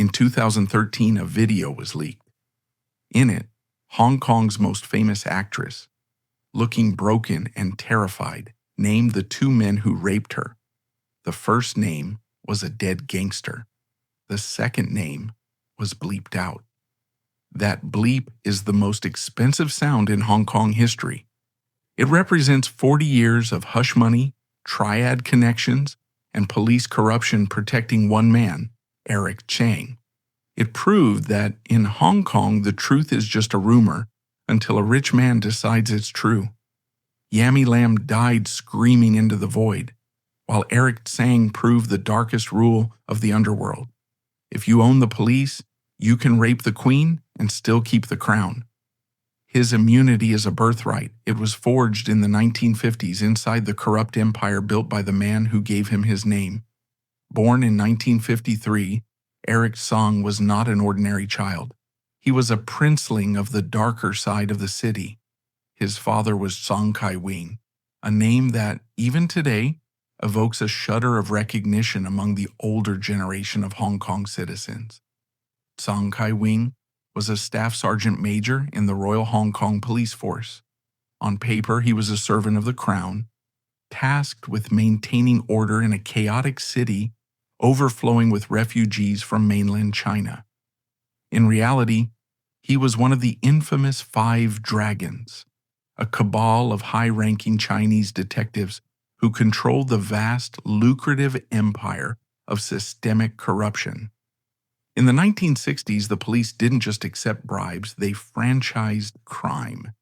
In 2013, a video was leaked. In it, Hong Kong's most famous actress, looking broken and terrified, named the two men who raped her. The first name was a dead gangster. The second name was bleeped out. That bleep is the most expensive sound in Hong Kong history. It represents 40 years of hush money, triad connections, and police corruption protecting one man, Eric Tsang. It proved that in Hong Kong the truth is just a rumor until a rich man decides it's true. Yammie Lam died screaming into the void, while Eric Tsang proved the darkest rule of the underworld. If you own the police, you can rape the queen and still keep the crown. His immunity is a birthright. It was forged in the 1950s inside the corrupt empire built by the man who gave him his name. Born in 1953, Eric Tsang was not an ordinary child. He was a princeling of the darker side of the city. His father was Tsang Kai-wing, a name that, even today, evokes a shudder of recognition among the older generation of Hong Kong citizens. Tsang Kai-wing was a staff sergeant major in the Royal Hong Kong Police Force. On paper, he was a servant of the crown, tasked with maintaining order in a chaotic city overflowing with refugees from mainland China. In reality, he was one of the infamous Five Dragons, a cabal of high-ranking Chinese detectives who controlled the vast, lucrative empire of systemic corruption. In the 1960s, the police didn't just accept bribes, they franchised crime.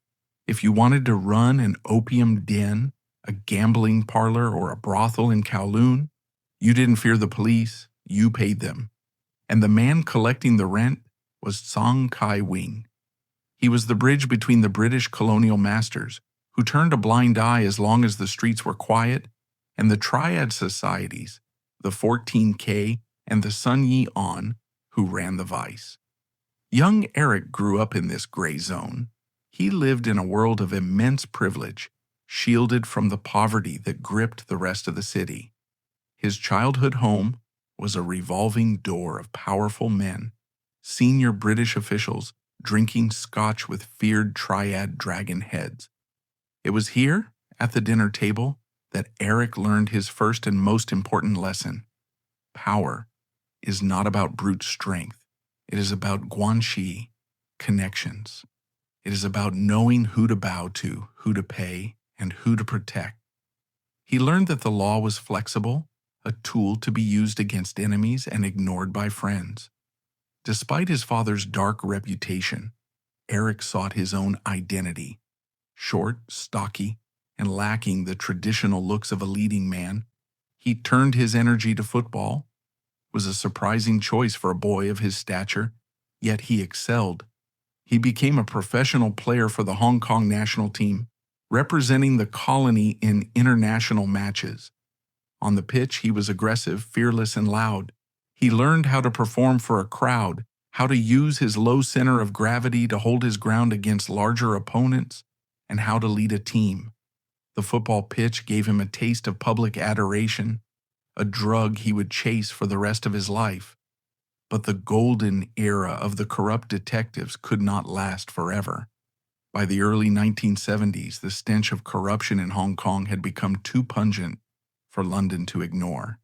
If you wanted to run an opium den, a gambling parlor, or a brothel in Kowloon, you didn't fear the police, you paid them. And the man collecting the rent was Tsang Kai-wing. He was the bridge between the British colonial masters, who turned a blind eye as long as the streets were quiet, and the triad societies, the 14K and the Sun Yi On, who ran the vice. Young Eric grew up in this gray zone. He lived in a world of immense privilege, shielded from the poverty that gripped the rest of the city. His childhood home was a revolving door of powerful men, senior British officials drinking scotch with feared triad dragon heads. It was here, at the dinner table, that Eric learned his first and most important lesson. Power is not about brute strength. It is about guanxi, connections. It is about knowing who to bow to, who to pay, and who to protect. He learned that the law was flexible, a tool to be used against enemies and ignored by friends. Despite his father's dark reputation, Eric sought his own identity. Short, stocky, and lacking the traditional looks of a leading man, he turned his energy to football. It was a surprising choice for a boy of his stature, yet he excelled. He became a professional player for the Hong Kong national team, representing the colony in international matches. On the pitch, he was aggressive, fearless, and loud. He learned how to perform for a crowd, how to use his low center of gravity to hold his ground against larger opponents, and how to lead a team. The football pitch gave him a taste of public adoration, a drug he would chase for the rest of his life. But the golden era of the corrupt detectives could not last forever. By the early 1970s, the stench of corruption in Hong Kong had become too pungent for London to ignore.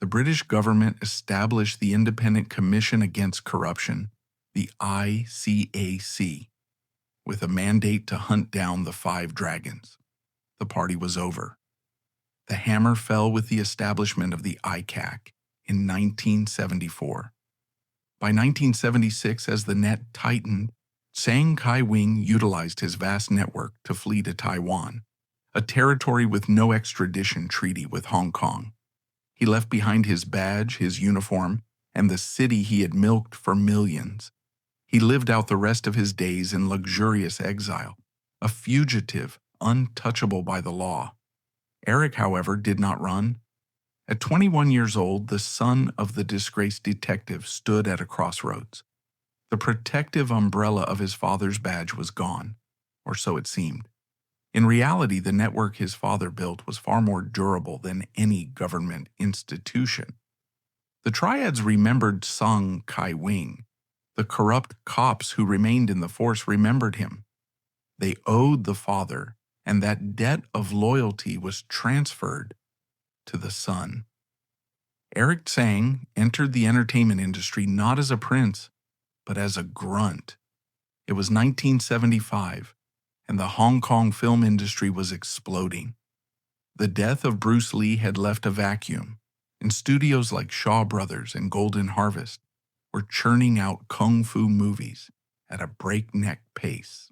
The British government established the Independent Commission Against Corruption, the ICAC, with a mandate to hunt down the Five Dragons. The party was over. The hammer fell with the establishment of the ICAC in 1974. By 1976, as the net tightened, Tsang Kai-wing utilized his vast network to flee to Taiwan, a territory with no extradition treaty with Hong Kong. He left behind his badge, his uniform, and the city he had milked for millions. He lived out the rest of his days in luxurious exile, a fugitive, untouchable by the law. Eric, however, did not run. At 21 years old, the son of the disgraced detective stood at a crossroads. The protective umbrella of his father's badge was gone, or so it seemed. In reality, the network his father built was far more durable than any government institution. The triads remembered Tsang Kai-wing. The corrupt cops who remained in the force remembered him. They owed the father, and that debt of loyalty was transferred to the son. Eric Tsang entered the entertainment industry not as a prince, but as a grunt. It was 1975, and the Hong Kong film industry was exploding. The death of Bruce Lee had left a vacuum, and studios like Shaw Brothers and Golden Harvest were churning out kung fu movies at a breakneck pace.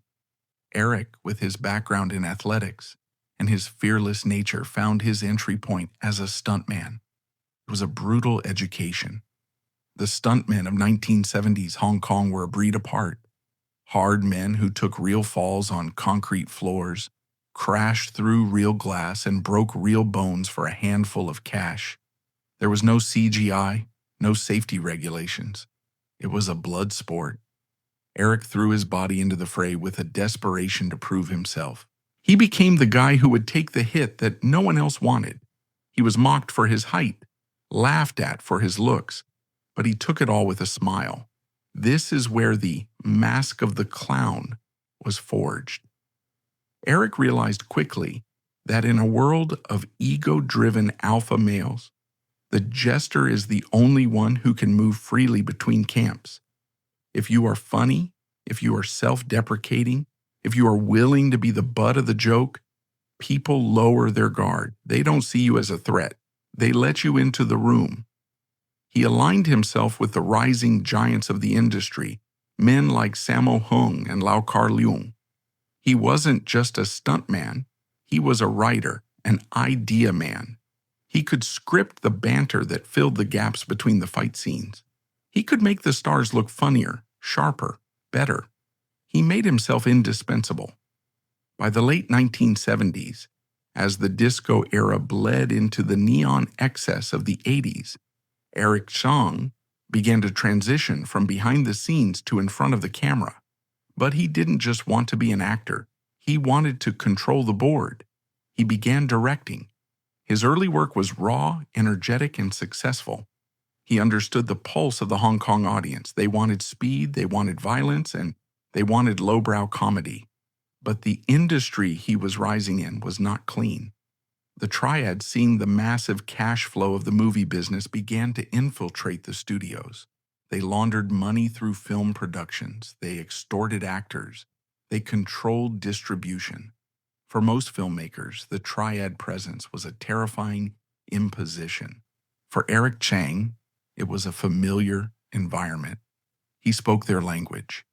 Eric, with his background in athletics and his fearless nature, found his entry point as a stuntman. It was a brutal education. The stuntmen of 1970s Hong Kong were a breed apart. Hard men who took real falls on concrete floors, crashed through real glass, and broke real bones for a handful of cash. There was no CGI, no safety regulations. It was a blood sport. Eric threw his body into the fray with a desperation to prove himself. He became the guy who would take the hit that no one else wanted. He was mocked for his height, laughed at for his looks, but he took it all with a smile. This is where the mask of the clown was forged. Eric realized quickly that in a world of ego-driven alpha males, the jester is the only one who can move freely between camps. If you are funny, if you are self-deprecating, if you are willing to be the butt of the joke, people lower their guard. They don't see you as a threat. They let you into the room. He aligned himself with the rising giants of the industry, men like Sammo Hung and Lau Kar Leung. He wasn't just a stuntman, he was a writer, an idea man. He could script the banter that filled the gaps between the fight scenes. He could make the stars look funnier, sharper, better. He made himself indispensable. By the late 1970s, as the disco era bled into the neon excess of the 80s, Eric Cheung began to transition from behind the scenes to in front of the camera. But he didn't just want to be an actor. He wanted to control the board. He began directing. His early work was raw, energetic, and successful. He understood the pulse of the Hong Kong audience. They wanted speed, they wanted violence, and they wanted lowbrow comedy. But the industry he was rising in was not clean. The triad, seeing the massive cash flow of the movie business, began to infiltrate the studios. They laundered money through film productions. They extorted actors. They controlled distribution. For most filmmakers, the triad presence was a terrifying imposition. For Eric Tsang, it was a familiar environment. He spoke their language.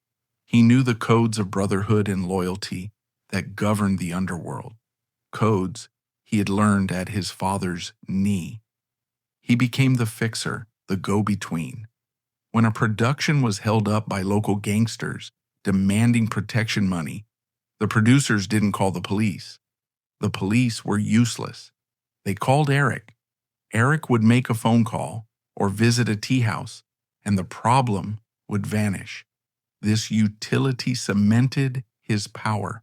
He knew the codes of brotherhood and loyalty that governed the underworld. Codes he had learned at his father's knee. He became the fixer, the go-between. When a production was held up by local gangsters demanding protection money, the producers didn't call the police. The police were useless. They called Eric. Eric would make a phone call or visit a tea house, and the problem would vanish. This utility cemented his power.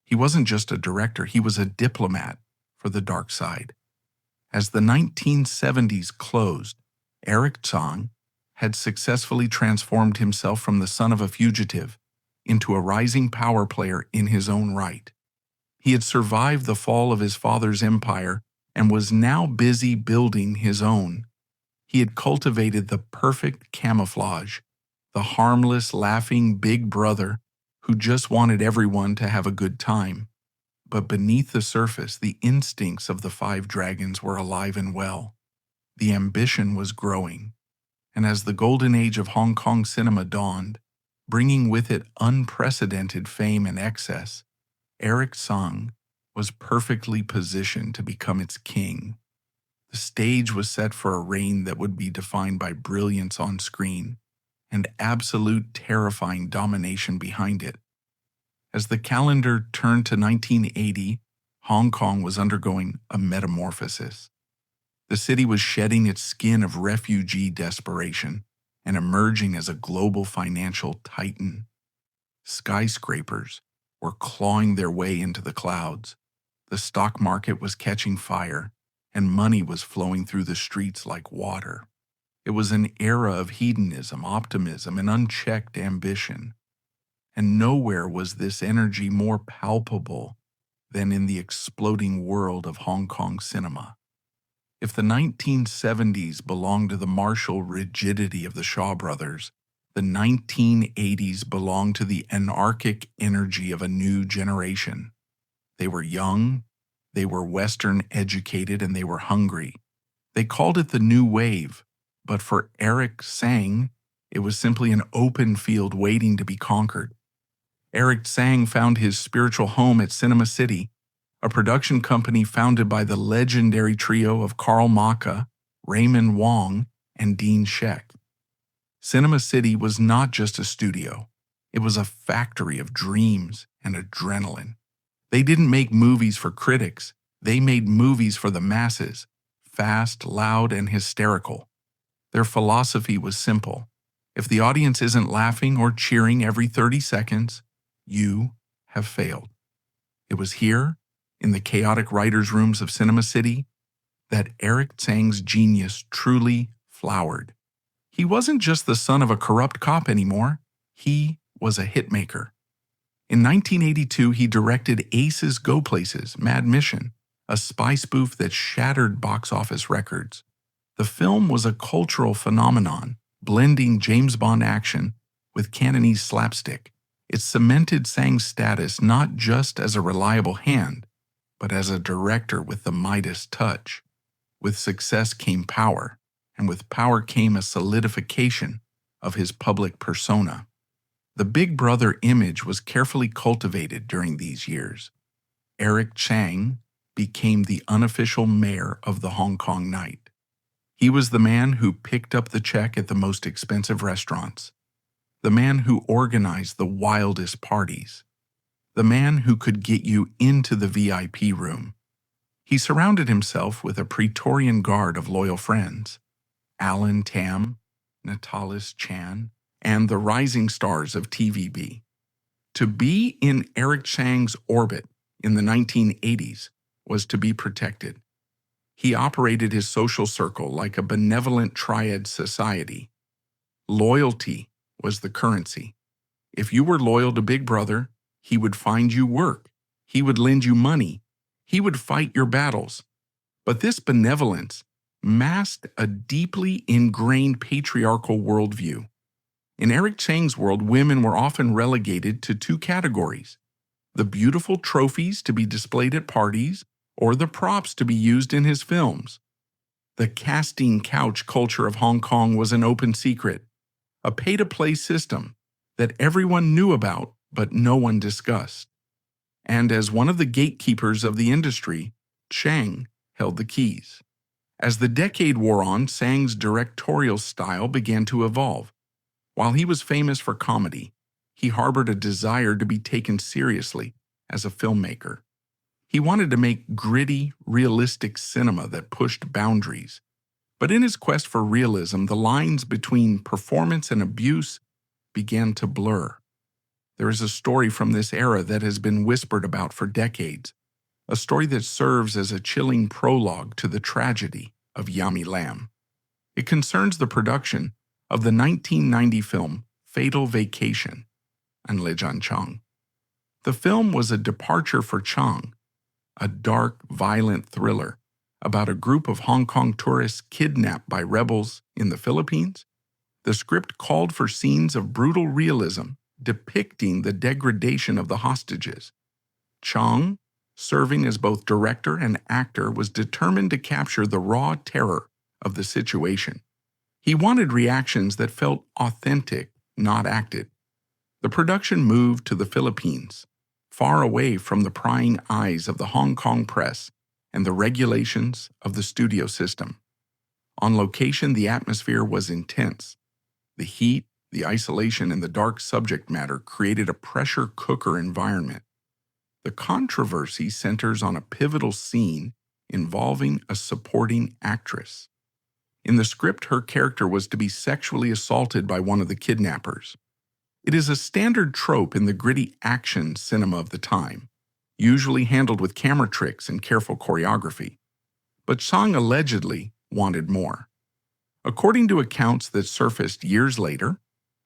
He wasn't just a director, he was a diplomat for the dark side. As the 1970s closed, Eric Tsang had successfully transformed himself from the son of a fugitive into a rising power player in his own right. He had survived the fall of his father's empire and was now busy building his own. He had cultivated the perfect camouflage, the harmless, laughing big brother who just wanted everyone to have a good time. But beneath the surface, the instincts of the five dragons were alive and well. The ambition was growing. And as the golden age of Hong Kong cinema dawned, bringing with it unprecedented fame and excess, Eric Tsang was perfectly positioned to become its king. The stage was set for a reign that would be defined by brilliance on screen and absolute terrifying domination behind it. As the calendar turned to 1980, Hong Kong was undergoing a metamorphosis. The city was shedding its skin of refugee desperation and emerging as a global financial titan. Skyscrapers were clawing their way into the clouds. The stock market was catching fire, and money was flowing through the streets like water. It was an era of hedonism, optimism, and unchecked ambition. And nowhere was this energy more palpable than in the exploding world of Hong Kong cinema. If the 1970s belonged to the martial rigidity of the Shaw brothers, the 1980s belonged to the anarchic energy of a new generation. They were young, they were Western educated, and they were hungry. They called it the New Wave, but for Eric Tsang, it was simply an open field waiting to be conquered. Eric Tsang found his spiritual home at Cinema City, a production company founded by the legendary trio of Carl Maka, Raymond Wong, and Dean Sheck. Cinema City was not just a studio. It was a factory of dreams and adrenaline. They didn't make movies for critics. They made movies for the masses, fast, loud, and hysterical. Their philosophy was simple. If the audience isn't laughing or cheering every 30 seconds, you have failed. It was here, in the chaotic writers' rooms of Cinema City, that Eric Tsang's genius truly flowered. He wasn't just the son of a corrupt cop anymore. He was a hitmaker. In 1982, he directed Ace's Go Places, Mad Mission, a spy spoof that shattered box office records. The film was a cultural phenomenon, blending James Bond action with Cantonese slapstick. It cemented Tsang's status not just as a reliable hand, but as a director with the Midas touch. With success came power, and with power came a solidification of his public persona. The Big Brother image was carefully cultivated during these years. Eric Tsang became the unofficial mayor of the Hong Kong night. He was the man who picked up the check at the most expensive restaurants, the man who organized the wildest parties, the man who could get you into the VIP room. He surrounded himself with a Praetorian guard of loyal friends, Alan Tam, Natalis Chan, and the rising stars of TVB. To be in Eric Tsang's orbit in the 1980s was to be protected. He operated his social circle like a benevolent triad society. Loyalty was the currency. If you were loyal to Big Brother, he would find you work. He would lend you money. He would fight your battles. But this benevolence masked a deeply ingrained patriarchal worldview. In Eric Tsang's world, women were often relegated to two categories: the beautiful trophies to be displayed at parties, or the props to be used in his films. The casting couch culture of Hong Kong was an open secret, a pay-to-play system that everyone knew about but no one discussed. And as one of the gatekeepers of the industry, Cheung held the keys. As the decade wore on, Tsang's directorial style began to evolve. While he was famous for comedy, he harbored a desire to be taken seriously as a filmmaker. He wanted to make gritty, realistic cinema that pushed boundaries. But in his quest for realism, the lines between performance and abuse began to blur. There is a story from this era that has been whispered about for decades, a story that serves as a chilling prologue to the tragedy of Yammie Lam. It concerns the production of the 1990 film Fatal Vacation and Cheung. The film was a departure for Cheung, a dark, violent thriller about a group of Hong Kong tourists kidnapped by rebels in the Philippines. The script called for scenes of brutal realism depicting the degradation of the hostages. Cheung, serving as both director and actor, was determined to capture the raw terror of the situation. He wanted reactions that felt authentic, not acted. The production moved to the Philippines, far away from the prying eyes of the Hong Kong press and the regulations of the studio system. On location, the atmosphere was intense. The heat, the isolation, and the dark subject matter created a pressure cooker environment. The controversy centers on a pivotal scene involving a supporting actress. In the script, her character was to be sexually assaulted by one of the kidnappers. It is a standard trope in the gritty action cinema of the time, usually handled with camera tricks and careful choreography. But Tsang allegedly wanted more. According to accounts that surfaced years later,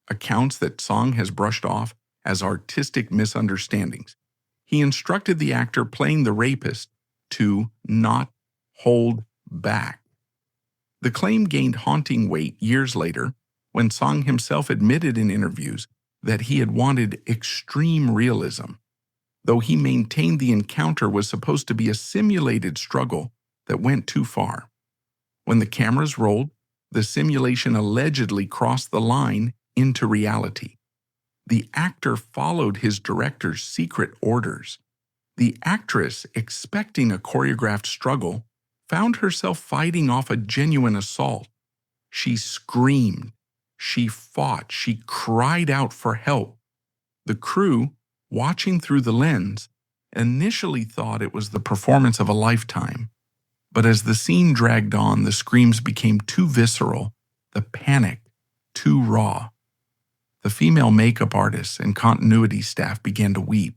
accounts that Tsang has brushed off as artistic misunderstandings, he instructed the actor playing the rapist to not hold back. The claim gained haunting weight years later when Tsang himself admitted in interviews that he had wanted extreme realism, though he maintained the encounter was supposed to be a simulated struggle that went too far. When the cameras rolled, the simulation allegedly crossed the line into reality. The actor followed his director's secret orders. The actress, expecting a choreographed struggle, found herself fighting off a genuine assault. She screamed, she fought, she cried out for help. The crew, watching through the lens, initially thought it was the performance of a lifetime. But as the scene dragged on, the screams became too visceral, the panic too raw. The female makeup artists and continuity staff began to weep,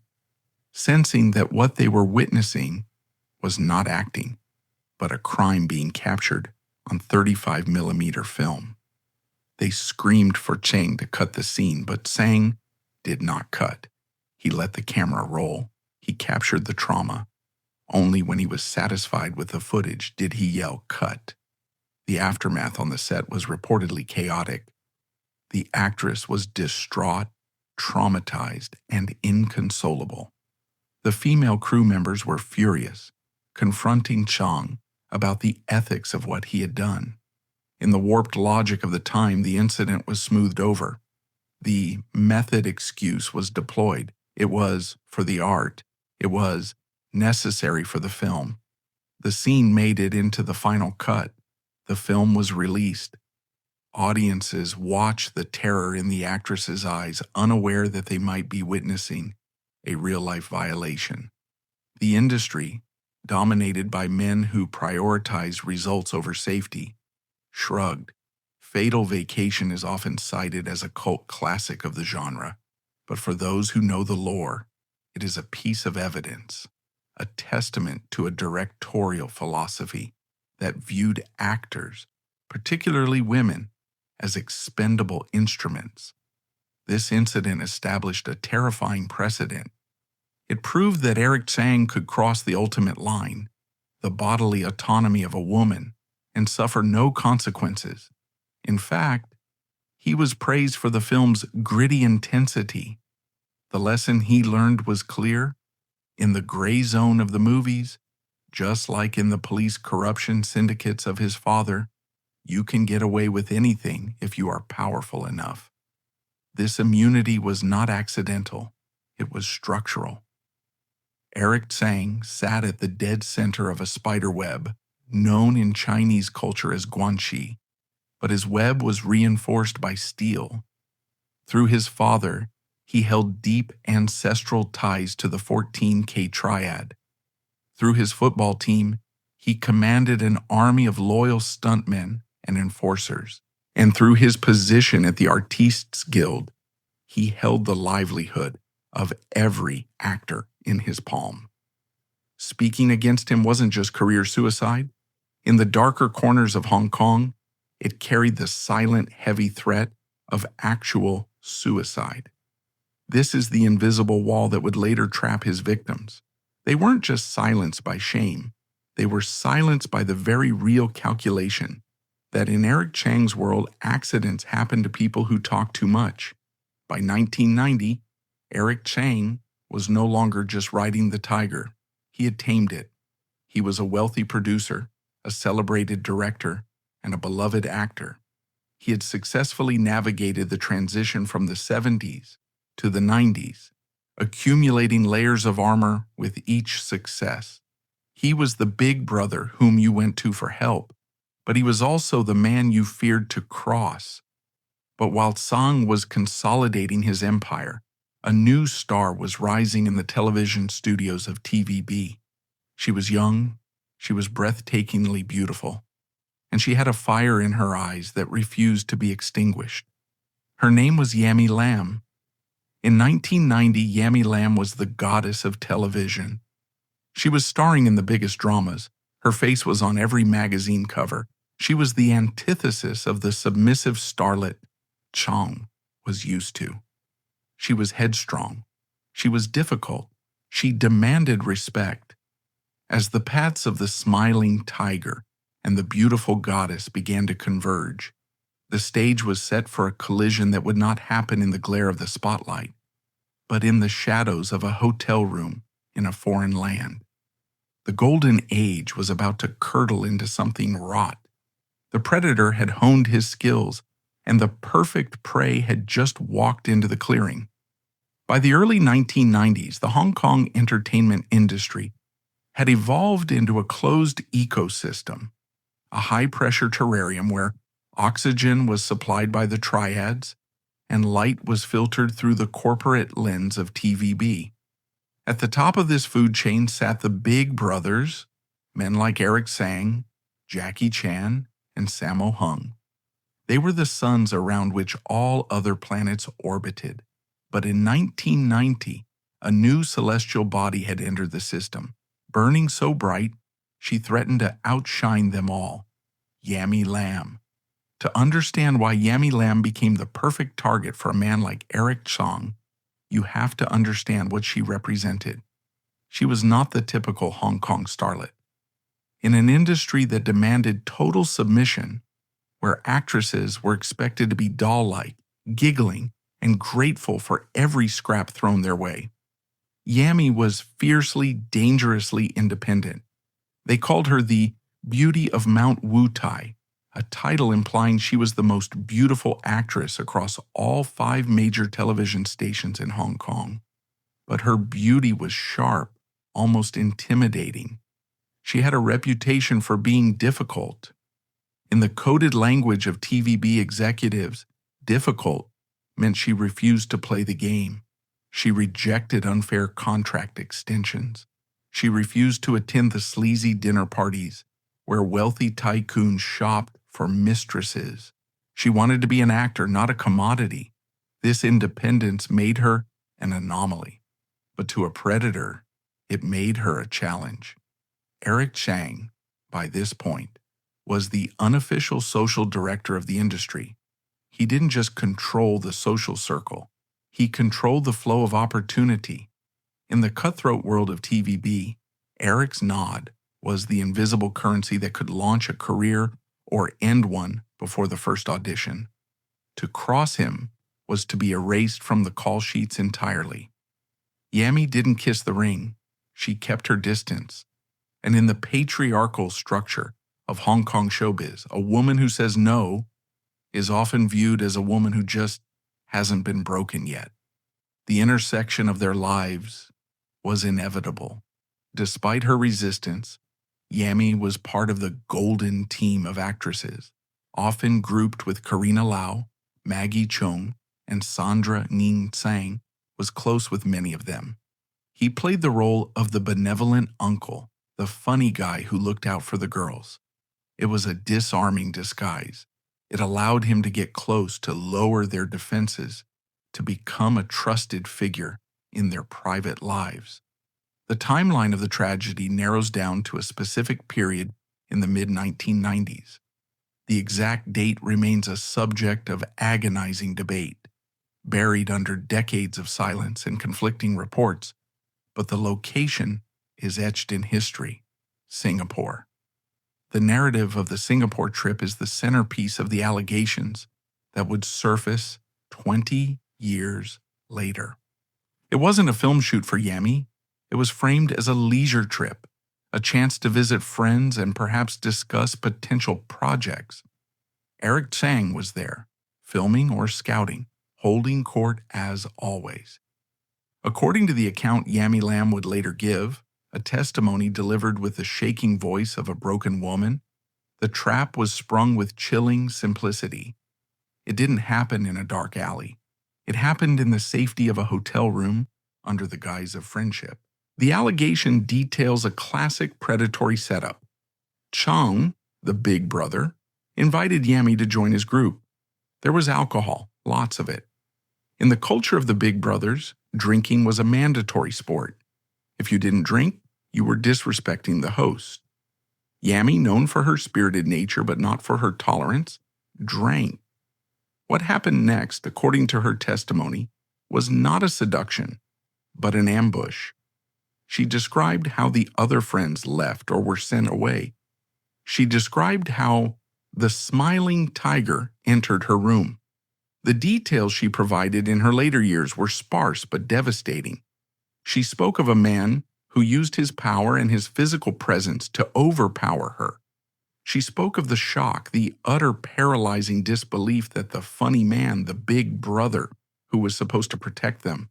sensing that what they were witnessing was not acting, but a crime being captured on 35mm film. They screamed for Cheung to cut the scene, but Tsang did not cut. He let the camera roll. He captured the trauma. Only when he was satisfied with the footage did he yell, "Cut." The aftermath on the set was reportedly chaotic. The actress was distraught, traumatized, and inconsolable. The female crew members were furious, confronting Cheung about the ethics of what he had done. In the warped logic of the time, the incident was smoothed over. The method excuse was deployed. It was for the art. It was necessary for the film. The scene made it into the final cut. The film was released. Audiences watched the terror in the actress's eyes, unaware that they might be witnessing a real-life violation. The industry, dominated by men who prioritize results over safety, shrugged. Fatal Vacation is often cited as a cult classic of the genre, but for those who know the lore, it is a piece of evidence, a testament to a directorial philosophy that viewed actors, particularly women, as expendable instruments. This incident established a terrifying precedent. It proved that Eric Tsang could cross the ultimate line, the bodily autonomy of a woman, and suffer no consequences. In fact, he was praised for the film's gritty intensity. The lesson he learned was clear. In the gray zone of the movies, just like in the police corruption syndicates of his father, you can get away with anything if you are powerful enough. This immunity was not accidental, it was structural. Eric Tsang sat at the dead center of a spider web, known in Chinese culture as guanxi, but his web was reinforced by steel. Through his father, he held deep ancestral ties to the 14K triad. Through his football team, he commanded an army of loyal stuntmen and enforcers. And through his position at the Artistes Guild, he held the livelihood of every actor in his palm. Speaking against him wasn't just career suicide. In the darker corners of Hong Kong, it carried the silent, heavy threat of actual suicide. This is the invisible wall that would later trap his victims. They weren't just silenced by shame. They were silenced by the very real calculation that in Eric Chang's world, accidents happen to people who talk too much. By 1990, Eric Tsang was no longer just riding the tiger. He had tamed it. He was a wealthy producer, a celebrated director, and a beloved actor. He had successfully navigated the transition from the 70s to the 90s, accumulating layers of armor with each success. He was the big brother whom you went to for help, but he was also the man you feared to cross. But while Tsang was consolidating his empire, a new star was rising in the television studios of TVB. She was young, she was breathtakingly beautiful, and she had a fire in her eyes that refused to be extinguished. Her name was Yammie Lam. In 1990, Yammie Lam was the goddess of television. She was starring in the biggest dramas. Her face was on every magazine cover. She was the antithesis of the submissive starlet Cheung was used to. She was headstrong. She was difficult. She demanded respect. As the paths of the smiling tiger and the beautiful goddess began to converge, the stage was set for a collision that would not happen in the glare of the spotlight, but in the shadows of a hotel room in a foreign land. The golden age was about to curdle into something wrought. The predator had honed his skills, and the perfect prey had just walked into the clearing. By the early 1990s, the Hong Kong entertainment industry had evolved into a closed ecosystem, a high-pressure terrarium where oxygen was supplied by the triads and light was filtered through the corporate lens of TVB. At the top of this food chain sat the big brothers, men like Tsang, Jackie Chan, and Sammo Hung. They were the suns around which all other planets orbited. But in 1990, a new celestial body had entered the system, burning so bright she threatened to outshine them all. Yammie Lam. To understand why Yammie Lam became the perfect target for a man like Tsang, you have to understand what she represented. She was not the typical Hong Kong starlet. In an industry that demanded total submission, where actresses were expected to be doll-like, giggling, and grateful for every scrap thrown their way, Yammie was fiercely, dangerously independent. They called her the Beauty of Mount Wu Tai, a title implying she was the most beautiful actress across all 5 major television stations in Hong Kong. But her beauty was sharp, almost intimidating. She had a reputation for being difficult. In the coded language of TVB executives, difficult meant she refused to play the game. She rejected unfair contract extensions. She refused to attend the sleazy dinner parties where wealthy tycoons shopped for mistresses. She wanted to be an actor, not a commodity. This independence made her an anomaly. But to a predator, it made her a challenge. Tsang, by this point, was the unofficial social director of the industry. He didn't just control the social circle. He controlled the flow of opportunity. In the cutthroat world of TVB, Eric's nod was the invisible currency that could launch a career or end one before the first audition. To cross him was to be erased from the call sheets entirely. Yammie didn't kiss the ring. She kept her distance. And in the patriarchal structure of Hong Kong showbiz, a woman who says no is often viewed as a woman who just hasn't been broken yet. The intersection of their lives was inevitable. Despite her resistance, Yammie was part of the golden team of actresses, often grouped with Karina Lau, Maggie Cheung, and Sandra Ning Tsang, was close with many of them. He played the role of the benevolent uncle, the funny guy who looked out for the girls. It was a disarming disguise. It allowed him to get close, to lower their defenses, to become a trusted figure in their private lives. The timeline of the tragedy narrows down to a specific period in the mid-1990s. The exact date remains a subject of agonizing debate, buried under decades of silence and conflicting reports, but the location is etched in history: Singapore. The narrative of the Singapore trip is the centerpiece of the allegations that would surface 20 years later. It wasn't a film shoot for Yammie. It was framed as a leisure trip, a chance to visit friends and perhaps discuss potential projects. Tsang was there, filming or scouting, holding court as always. According to the account Yammie Lam would later give, a testimony delivered with the shaking voice of a broken woman, the trap was sprung with chilling simplicity. It didn't happen in a dark alley. It happened in the safety of a hotel room under the guise of friendship. The allegation details a classic predatory setup. Cheung, the big brother, invited Yammie to join his group. There was alcohol, lots of it. In the culture of the big brothers, drinking was a mandatory sport. If you didn't drink, you were disrespecting the host. Yammie, known for her spirited nature but not for her tolerance, drank. What happened next, according to her testimony, was not a seduction, but an ambush. She described how the other friends left or were sent away. She described how the smiling tiger entered her room. The details she provided in her later years were sparse but devastating. She spoke of a man who used his power and his physical presence to overpower her. She spoke of the shock, the utter paralyzing disbelief that the funny man, the big brother who was supposed to protect them,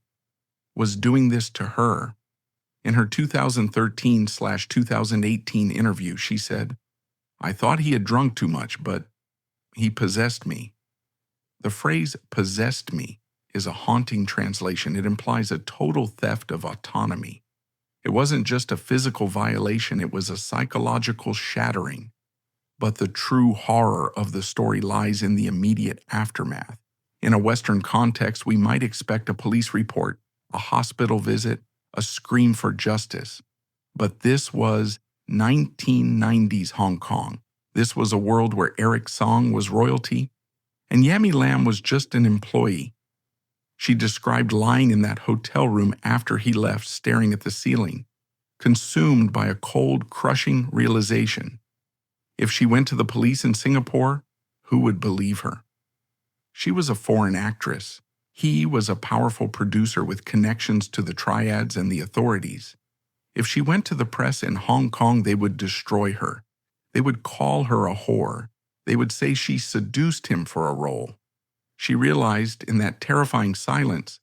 was doing this to her. In her 2013/2018 interview, she said, "I thought he had drunk too much, but he possessed me." The phrase "possessed me" is a haunting translation. It implies a total theft of autonomy. It wasn't just a physical violation, it was a psychological shattering. But the true horror of the story lies in the immediate aftermath. In a Western context, we might expect a police report, a hospital visit, a scream for justice. But this was 1990s Hong Kong. This was a world where Eric Tsang was royalty, and Yammie Lam was just an employee. She described lying in that hotel room after he left, staring at the ceiling, consumed by a cold, crushing realization. If she went to the police in Singapore, who would believe her? She was a foreign actress. He was a powerful producer with connections to the triads and the authorities. If she went to the press in Hong Kong, they would destroy her. They would call her a whore. They would say she seduced him for a role. She realized in that terrifying silence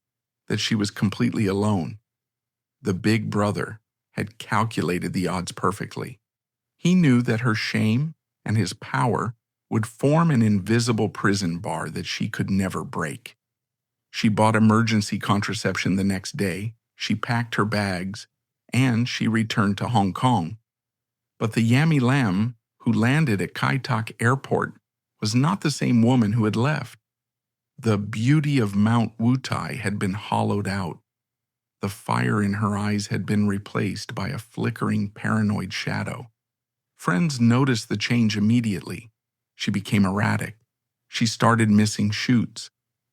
that she was completely alone. The big brother had calculated the odds perfectly. He knew that her shame and his power would form an invisible prison bar that she could never break. She bought emergency contraception the next day, she packed her bags, and she returned to Hong Kong. But the Yammie Lam who landed at Kai Tak Airport was not the same woman who had left. The beauty of Mount Wutai had been hollowed out. The fire in her eyes had been replaced by a flickering paranoid shadow. Friends noticed the change immediately. She became erratic. She started missing shoots.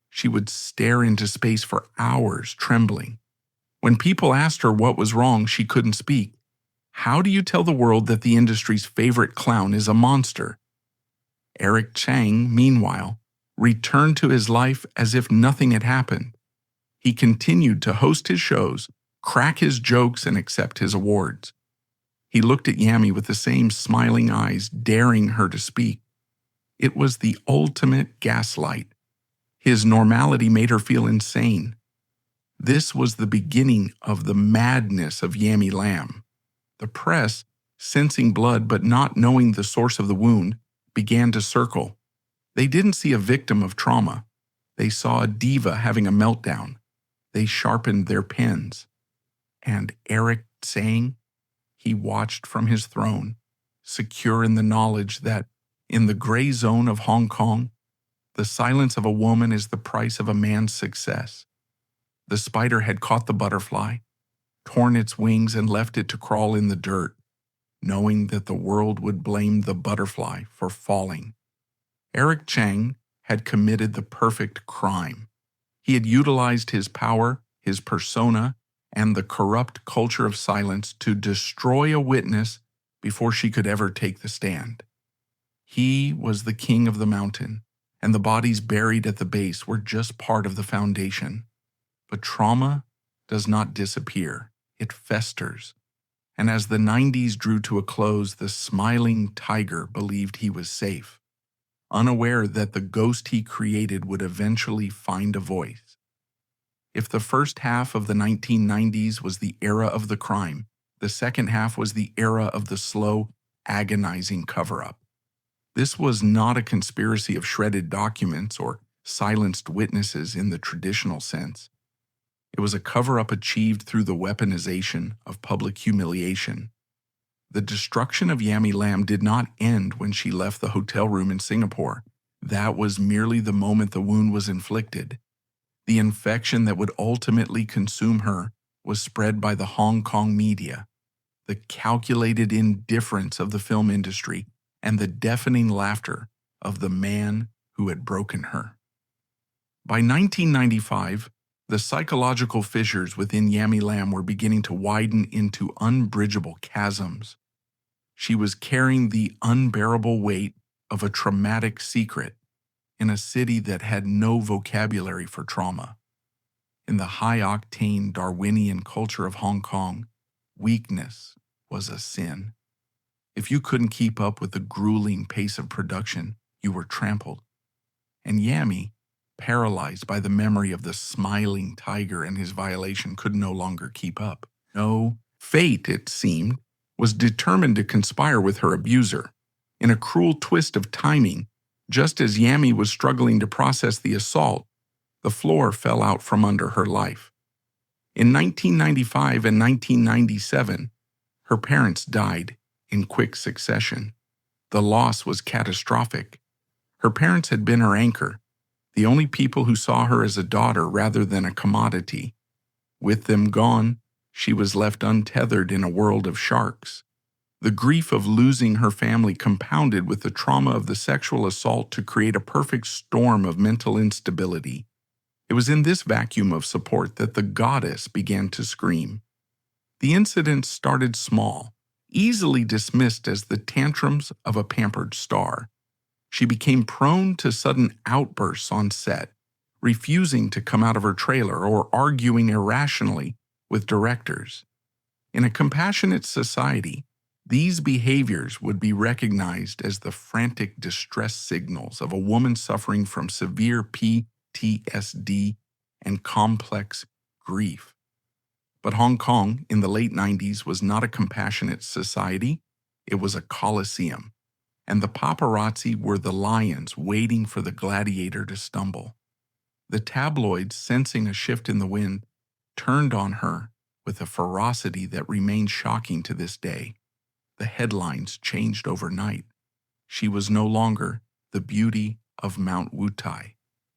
She would stare into space for hours, trembling. When people asked her what was wrong, she couldn't speak. How do you tell the world that the industry's favorite clown is a monster? Eric Cheung, meanwhile, returned to his life as if nothing had happened. He continued to host his shows, crack his jokes, and accept his awards. He looked at Yammie with the same smiling eyes, daring her to speak. It was the ultimate gaslight. His normality made her feel insane. This was the beginning of the madness of Yammie Lam. The press, sensing blood but not knowing the source of the wound, began to circle. They didn't see a victim of trauma. They saw a diva having a meltdown. They sharpened their pens. And Eric Tsang, he watched from his throne, secure in the knowledge that, in the gray zone of Hong Kong, the silence of a woman is the price of a man's success. The spider had caught the butterfly, torn its wings, and left it to crawl in the dirt, knowing that the world would blame the butterfly for falling. Eric Cheung had committed the perfect crime. He had utilized his power, his persona, and the corrupt culture of silence to destroy a witness before she could ever take the stand. He was the king of the mountain, and the bodies buried at the base were just part of the foundation. But trauma does not disappear, it festers. And as the 90s drew to a close, the smiling tiger believed he was safe, unaware that the ghost he created would eventually find a voice. If the first half of the 1990s was the era of the crime, the second half was the era of the slow, agonizing cover-up. This was not a conspiracy of shredded documents or silenced witnesses in the traditional sense. It was a cover-up achieved through the weaponization of public humiliation. The destruction of Yammie Lam did not end when she left the hotel room in Singapore. That was merely the moment the wound was inflicted. The infection that would ultimately consume her was spread by the Hong Kong media. the calculated indifference of the film industry, and the deafening laughter of the man who had broken her. By 1995, the psychological fissures within Yammie Lam were beginning to widen into unbridgeable chasms. She was carrying the unbearable weight of a traumatic secret in a city that had no vocabulary for trauma. In the high-octane Darwinian culture of Hong Kong, weakness was a sin. If you couldn't keep up with the grueling pace of production, you were trampled. And Yammie, paralyzed by the memory of the smiling tiger and his violation, could no longer keep up. No, fate, it seemed, was determined to conspire with her abuser. In a cruel twist of timing, just as Yammie was struggling to process the assault, the floor fell out from under her life. In 1995 and 1997, her parents died in quick succession. The loss was catastrophic. Her parents had been her anchor, the only people who saw her as a daughter rather than a commodity. With them gone, she was left untethered in a world of sharks. The grief of losing her family compounded with the trauma of the sexual assault to create a perfect storm of mental instability. It was in this vacuum of support that the goddess began to scream. The incident started small, easily dismissed as the tantrums of a pampered star. She became prone to sudden outbursts on set, refusing to come out of her trailer or arguing irrationally with directors. In a compassionate society, these behaviors would be recognized as the frantic distress signals of a woman suffering from severe PTSD and complex grief. But Hong Kong in the late 90s was not a compassionate society, it was a coliseum. And the paparazzi were the lions waiting for the gladiator to stumble. The tabloids, sensing a shift in the wind, turned on her with a ferocity that remains shocking to this day. The headlines changed overnight. She was no longer the beauty of Mount Wutai,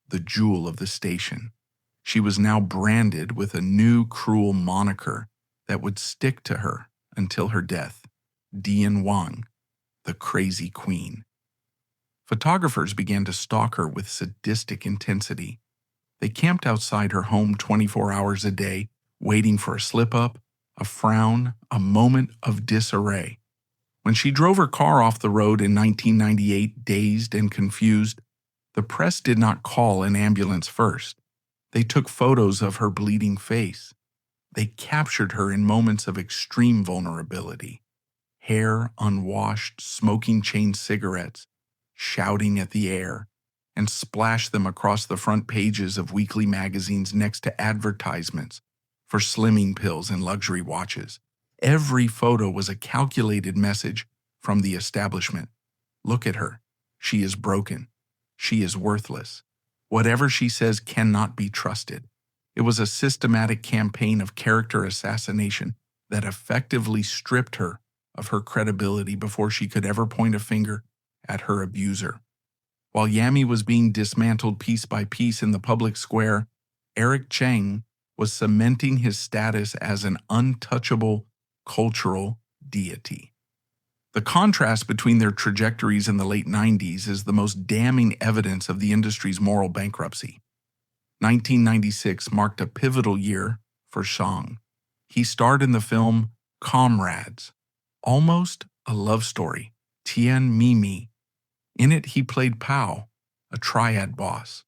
the jewel of the station. She was now branded with a new cruel moniker that would stick to her until her death, Dian Wang, the crazy queen. Photographers began to stalk her with sadistic intensity. They camped outside her home 24 hours a day, waiting for a slip-up, a frown, a moment of disarray. When she drove her car off the road in 1998, dazed and confused, the press did not call an ambulance first. They took photos of her bleeding face. They captured her in moments of extreme vulnerability. Hair unwashed, smoking chain cigarettes, shouting at the air, and splashed them across the front pages of weekly magazines next to advertisements for slimming pills and luxury watches. Every photo was a calculated message from the establishment. Look at her. She is broken. She is worthless. Whatever she says cannot be trusted. It was a systematic campaign of character assassination that effectively stripped her of her credibility before she could ever point a finger at her abuser. While Yammie was being dismantled piece by piece in the public square, Eric Tsang was cementing his status as an untouchable cultural deity. The contrast between their trajectories in the late 90s is the most damning evidence of the industry's moral bankruptcy. 1996 marked a pivotal year for Cheung. He starred in the film Comrades, almost a love story, Tian Mimi. In it, he played Pao, a triad boss.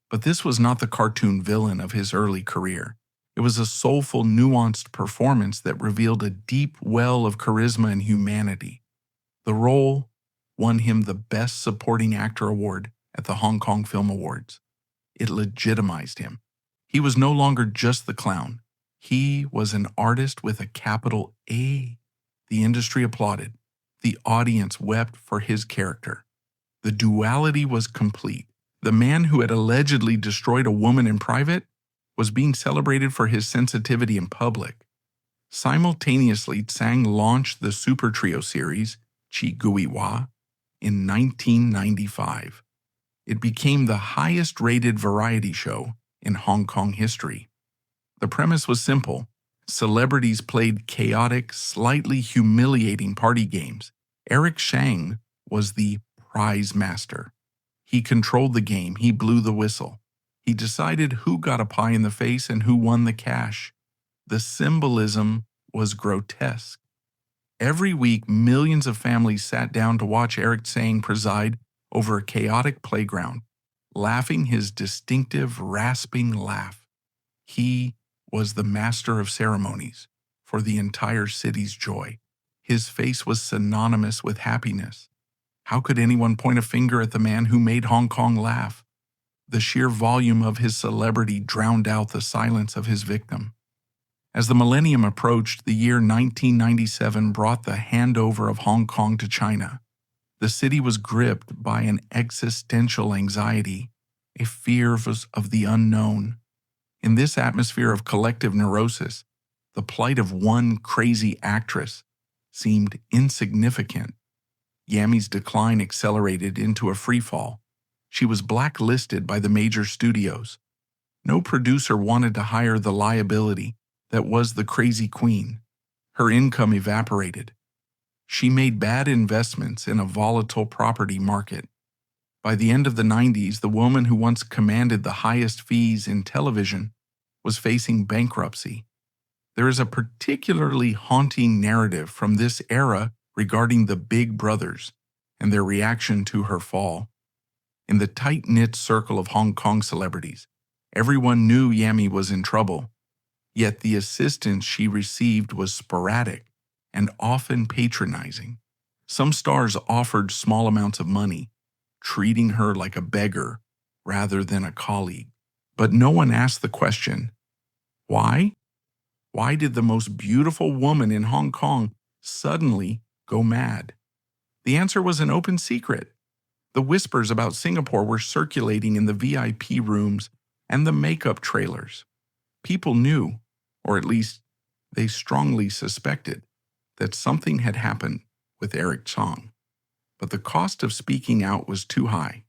But this was not the cartoon villain of his early career. It was a soulful, nuanced performance that revealed a deep well of charisma and humanity. The role won him the Best Supporting Actor award at the Hong Kong Film Awards. It legitimized him. He was no longer just the clown. He was an artist with a capital A. The industry applauded. The audience wept for his character. The duality was complete. The man who had allegedly destroyed a woman in private was being celebrated for his sensitivity in public. Simultaneously, Tsang launched the Super Trio series, Chi Gui Wa, in 1995. It became the highest-rated variety show in Hong Kong history. The premise was simple. Celebrities played chaotic, slightly humiliating party games. Eric Cheung was the prize master. He controlled the game, he blew the whistle. He decided who got a pie in the face and who won the cash. The symbolism was grotesque. Every week, millions of families sat down to watch Eric Tsang preside over a chaotic playground, laughing his distinctive, rasping laugh. He was the master of ceremonies for the entire city's joy. His face was synonymous with happiness. How could anyone point a finger at the man who made Hong Kong laugh? The sheer volume of his celebrity drowned out the silence of his victim. As the millennium approached, the year 1997 brought the handover of Hong Kong to China. The city was gripped by an existential anxiety, a fear of the unknown. In this atmosphere of collective neurosis, the plight of one crazy actress seemed insignificant. Yammie's decline accelerated into a freefall. She was blacklisted by the major studios. No producer wanted to hire the liability that was the crazy queen. Her income evaporated. She made bad investments in a volatile property market. By the end of the 90s, the woman who once commanded the highest fees in television was facing bankruptcy. There is a particularly haunting narrative from this era regarding the Big Brothers and their reaction to her fall. In the tight-knit circle of Hong Kong celebrities, everyone knew Yammie was in trouble, yet the assistance she received was sporadic and often patronizing. Some stars offered small amounts of money, treating her like a beggar rather than a colleague. But no one asked the question, why? Why did the most beautiful woman in Hong Kong suddenly go mad? The answer was an open secret. The whispers about Singapore were circulating in the VIP rooms and the makeup trailers. People knew, or at least they strongly suspected, that something had happened with Eric Cheung. But the cost of speaking out was too high.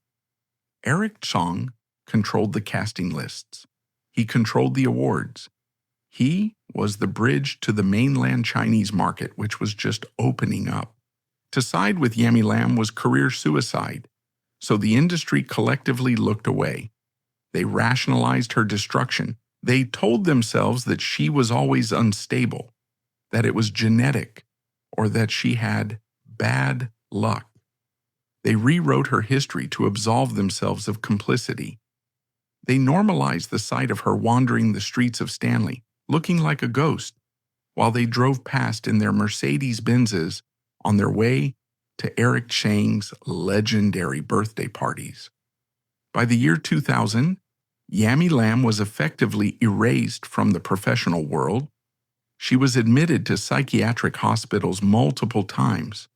Eric Cheung controlled the casting lists. He controlled the awards. He was the bridge to the mainland Chinese market, which was just opening up. To side with Yammie Lam was career suicide, so the industry collectively looked away. They rationalized her destruction. They told themselves that she was always unstable, that it was genetic, or that she had bad luck. They rewrote her history to absolve themselves of complicity. They normalized the sight of her wandering the streets of Stanley, looking like a ghost, while they drove past in their Mercedes-Benzes on their way to Eric Cheung's legendary birthday parties. By the year 2000, Yammie Lam was effectively erased from the professional world. She was admitted to psychiatric hospitals multiple times.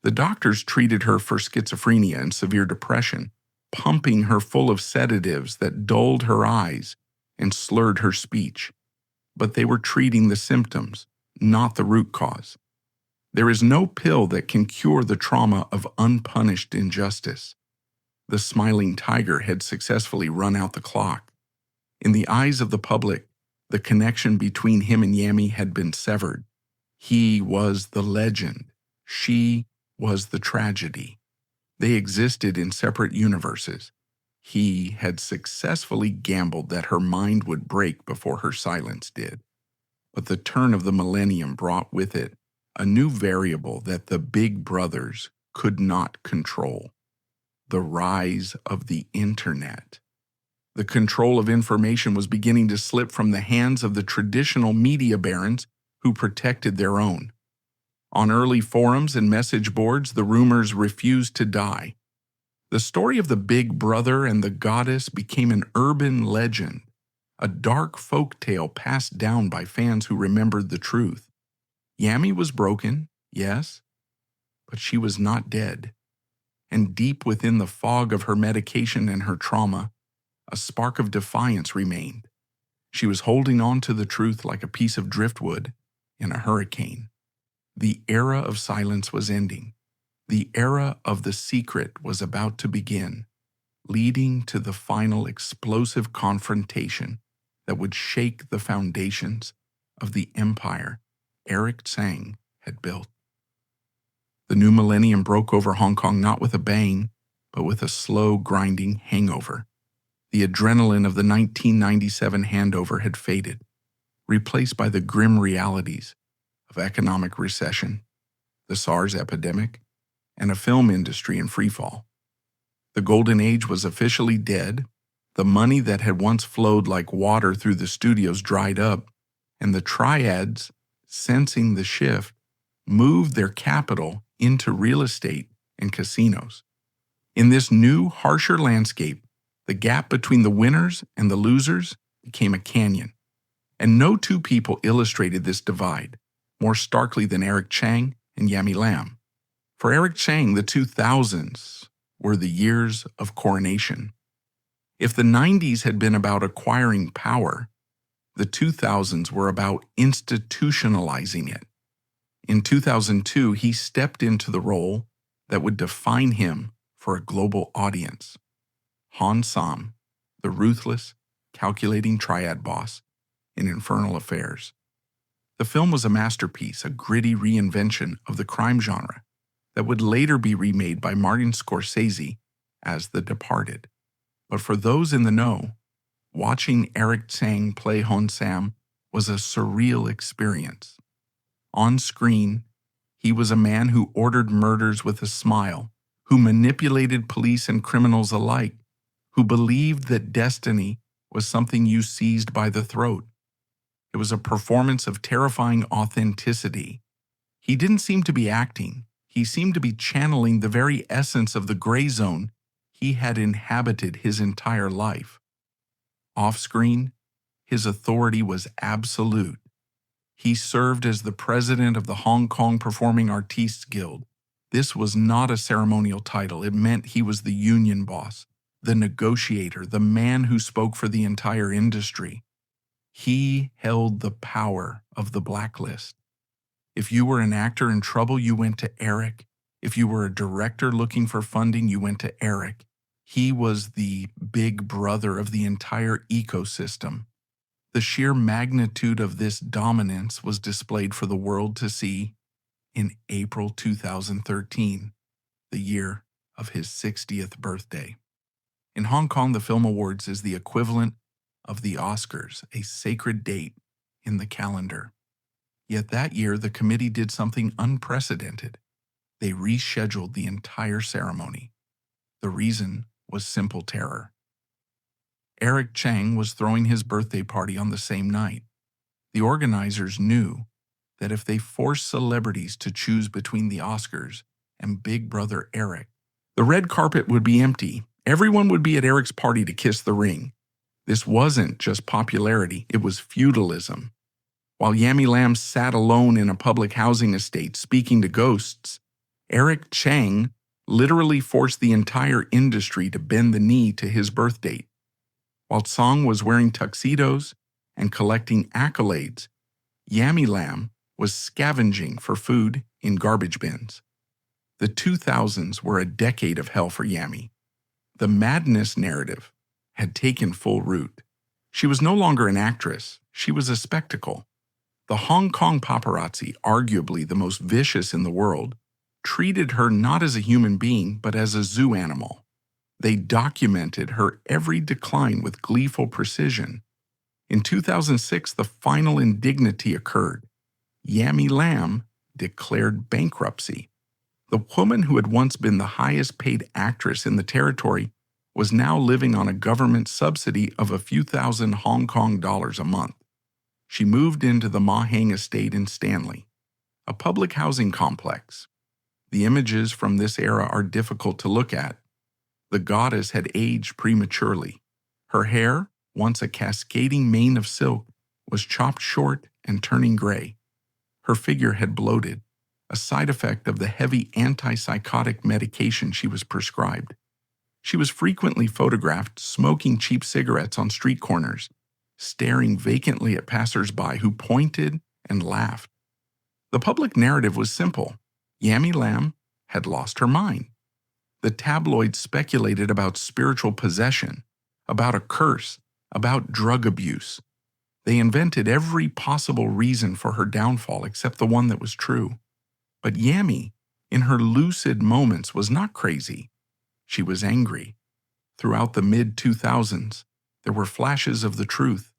The doctors treated her for schizophrenia and severe depression, pumping her full of sedatives that dulled her eyes and slurred her speech. But they were treating the symptoms, not the root cause. There is no pill that can cure the trauma of unpunished injustice. The smiling tiger had successfully run out the clock. In the eyes of the public, the connection between him and Yammie had been severed. He was the legend. She was the tragedy. They existed in separate universes. He had successfully gambled that her mind would break before her silence did. But the turn of the millennium brought with it a new variable that the Big Brothers could not control: the rise of the internet. The control of information was beginning to slip from the hands of the traditional media barons who protected their own. On early forums and message boards, the rumors refused to die. The story of the Big Brother and the goddess became an urban legend, a dark folk tale passed down by fans who remembered the truth. Yammie was broken, yes, but she was not dead. And deep within the fog of her medication and her trauma, a spark of defiance remained. She was holding on to the truth like a piece of driftwood in a hurricane. The era of silence was ending. The era of the secret was about to begin, leading to the final explosive confrontation that would shake the foundations of the empire Eric Tsang had built. The new millennium broke over Hong Kong not with a bang, but with a slow, grinding hangover. The adrenaline of the 1997 handover had faded, replaced by the grim realities of economic recession, the SARS epidemic, and a film industry in freefall. The golden age was officially dead, the money that had once flowed like water through the studios dried up, and the triads, sensing the shift, moved their capital into real estate and casinos. In this new, harsher landscape, the gap between the winners and the losers became a canyon. And no two people illustrated this divide more starkly than Eric Cheung and Yammie Lam. For Eric Cheung, the 2000s were the years of coronation. If the 90s had been about acquiring power, the 2000s were about institutionalizing it. In 2002, he stepped into the role that would define him for a global audience. Han Sam, the ruthless, calculating triad boss in Infernal Affairs. The film was a masterpiece, a gritty reinvention of the crime genre that would later be remade by Martin Scorsese as The Departed. But for those in the know, watching Eric Tsang play Han Sam was a surreal experience. On screen, he was a man who ordered murders with a smile, who manipulated police and criminals alike, who believed that destiny was something you seized by the throat. It was a performance of terrifying authenticity. He didn't seem to be acting. He seemed to be channeling the very essence of the gray zone he had inhabited his entire life. Off-screen, his authority was absolute. He served as the president of the Hong Kong Performing Artists Guild. This was not a ceremonial title. It meant he was the union boss, the negotiator, the man who spoke for the entire industry. He held the power of the blacklist. If you were an actor in trouble, you went to Eric. If you were a director looking for funding, you went to Eric. He was the big brother of the entire ecosystem. The sheer magnitude of this dominance was displayed for the world to see in April 2013, the year of his 60th birthday. In Hong Kong, the Film Awards is the equivalent of the Oscars, a sacred date in the calendar. Yet that year, the committee did something unprecedented. They rescheduled the entire ceremony. The reason was simple terror. Eric Cheung was throwing his birthday party on the same night. The organizers knew that if they forced celebrities to choose between the Oscars and Big Brother Eric, the red carpet would be empty. Everyone would be at Eric's party to kiss the ring. This wasn't just popularity, it was feudalism. While Yammie Lam sat alone in a public housing estate speaking to ghosts, Eric Cheung literally forced the entire industry to bend the knee to his birth date. While Tsang was wearing tuxedos and collecting accolades, Yammie Lam was scavenging for food in garbage bins. The 2000s were a decade of hell for Yammie. The madness narrative had taken full root. She was no longer an actress, she was a spectacle. The Hong Kong paparazzi, arguably the most vicious in the world, treated her not as a human being but as a zoo animal. They documented her every decline with gleeful precision. In 2006, the final indignity occurred. Yammie Lam declared bankruptcy. The woman who had once been the highest-paid actress in the territory was now living on a government subsidy of a few thousand Hong Kong dollars a month. She moved into the Ma Hang estate in Stanley, a public housing complex. The images from this era are difficult to look at. The goddess had aged prematurely. Her hair, once a cascading mane of silk, was chopped short and turning gray. Her figure had bloated, a side effect of the heavy antipsychotic medication she was prescribed. She was frequently photographed smoking cheap cigarettes on street corners, staring vacantly at passers-by who pointed and laughed. The public narrative was simple. Yammie Lam had lost her mind. The tabloids speculated about spiritual possession, about a curse, about drug abuse. They invented every possible reason for her downfall except the one that was true. But Yammie, in her lucid moments, was not crazy. She was angry. Throughout the mid-2000s, there were flashes of the truth.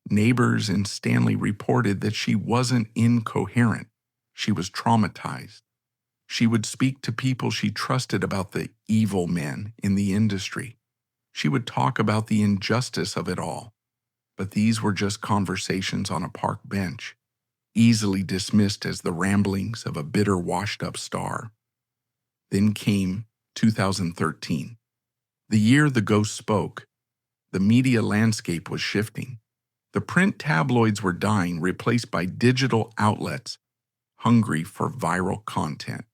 Neighbors in Stanley reported that she wasn't incoherent. She was traumatized. She would speak to people she trusted about the evil men in the industry. She would talk about the injustice of it all. But these were just conversations on a park bench, easily dismissed as the ramblings of a bitter, washed-up star. Then came 2013, the year the ghost spoke. The media landscape was shifting. The print tabloids were dying, replaced by digital outlets hungry for viral content.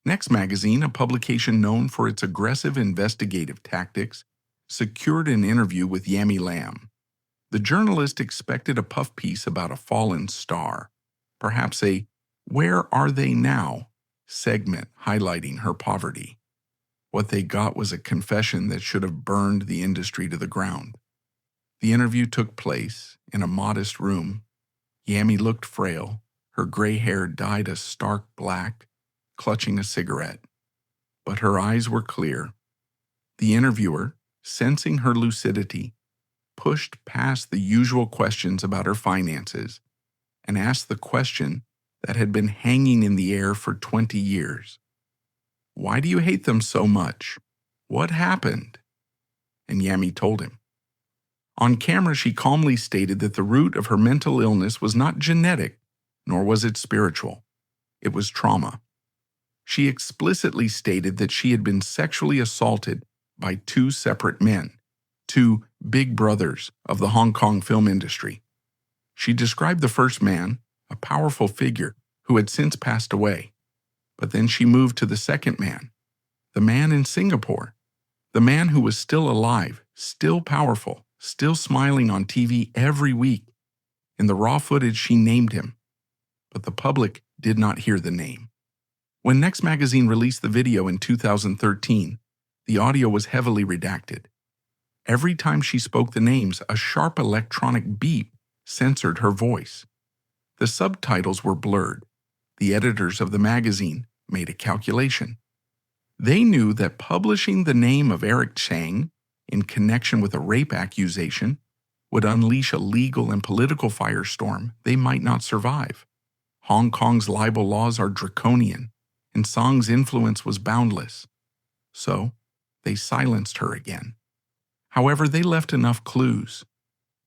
Next Magazine, a publication known for its aggressive investigative tactics, secured an interview with Yammie Lam. The journalist expected a puff piece about a fallen star, perhaps a "Where are they now?" segment highlighting her poverty. What they got was a confession that should have burned the industry to the ground. The interview took place in a modest room. Yammie looked frail, her gray hair dyed a stark black, clutching a cigarette. But her eyes were clear. The interviewer, sensing her lucidity, pushed past the usual questions about her finances and asked the question that had been hanging in the air for 20 years. "Why do you hate them so much? What happened?" And Yammie told him. On camera, she calmly stated that the root of her mental illness was not genetic, nor was it spiritual. It was trauma. She explicitly stated that she had been sexually assaulted by two separate men, two big brothers of the Hong Kong film industry. She described the first man, a powerful figure who had since passed away. But then she moved to the second man, the man in Singapore, the man who was still alive, still powerful, still smiling on TV every week. In the raw footage, she named him, but the public did not hear the name. When Next Magazine released the video in 2013, the audio was heavily redacted. Every time she spoke the names, a sharp electronic beep censored her voice. The subtitles were blurred. The editors of the magazine made a calculation. They knew that publishing the name of Eric Tsang in connection with a rape accusation would unleash a legal and political firestorm they might not survive. Hong Kong's libel laws are draconian, and Tsang's influence was boundless. So, they silenced her again. However, they left enough clues.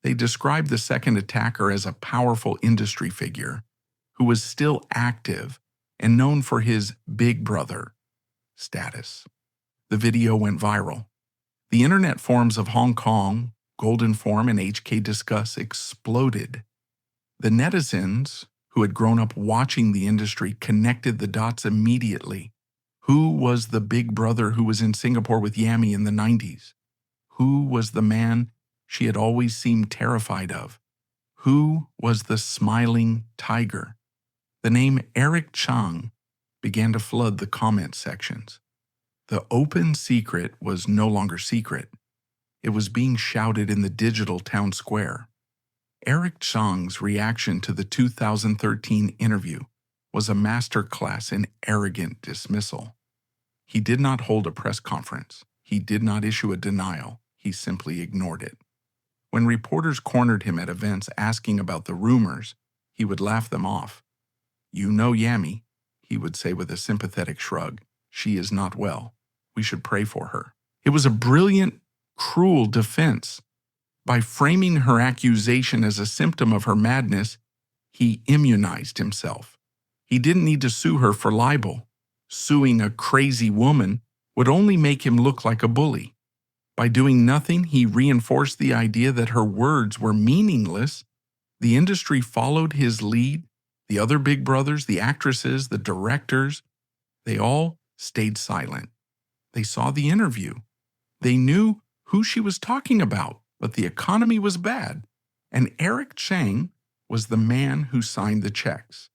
They described the second attacker as a powerful industry figure who was still active and known for his big brother status. The video went viral. The internet forums of Hong Kong, Golden Forum, and HK Discuss exploded. The netizens, who had grown up watching the industry, connected the dots immediately. Who was the big brother who was in Singapore with Yammie in the 90s? Who was the man she had always seemed terrified of? Who was the smiling tiger? The name Eric Cheung began to flood the comment sections. The open secret was no longer secret. It was being shouted in the digital town square. Eric Cheung's reaction to the 2013 interview was a masterclass in arrogant dismissal. He did not hold a press conference. He did not issue a denial. He simply ignored it. When reporters cornered him at events asking about the rumors, he would laugh them off. "You know Yammie," he would say with a sympathetic shrug. "She is not well. We should pray for her." It was a brilliant, cruel defense. By framing her accusation as a symptom of her madness, he immunized himself. He didn't need to sue her for libel. Suing a crazy woman would only make him look like a bully. By doing nothing, he reinforced the idea that her words were meaningless. The industry followed his lead. The other big brothers, the actresses, the directors, they all stayed silent. They saw the interview. They knew who she was talking about, but the economy was bad, and Eric Tsang was the man who signed the checks.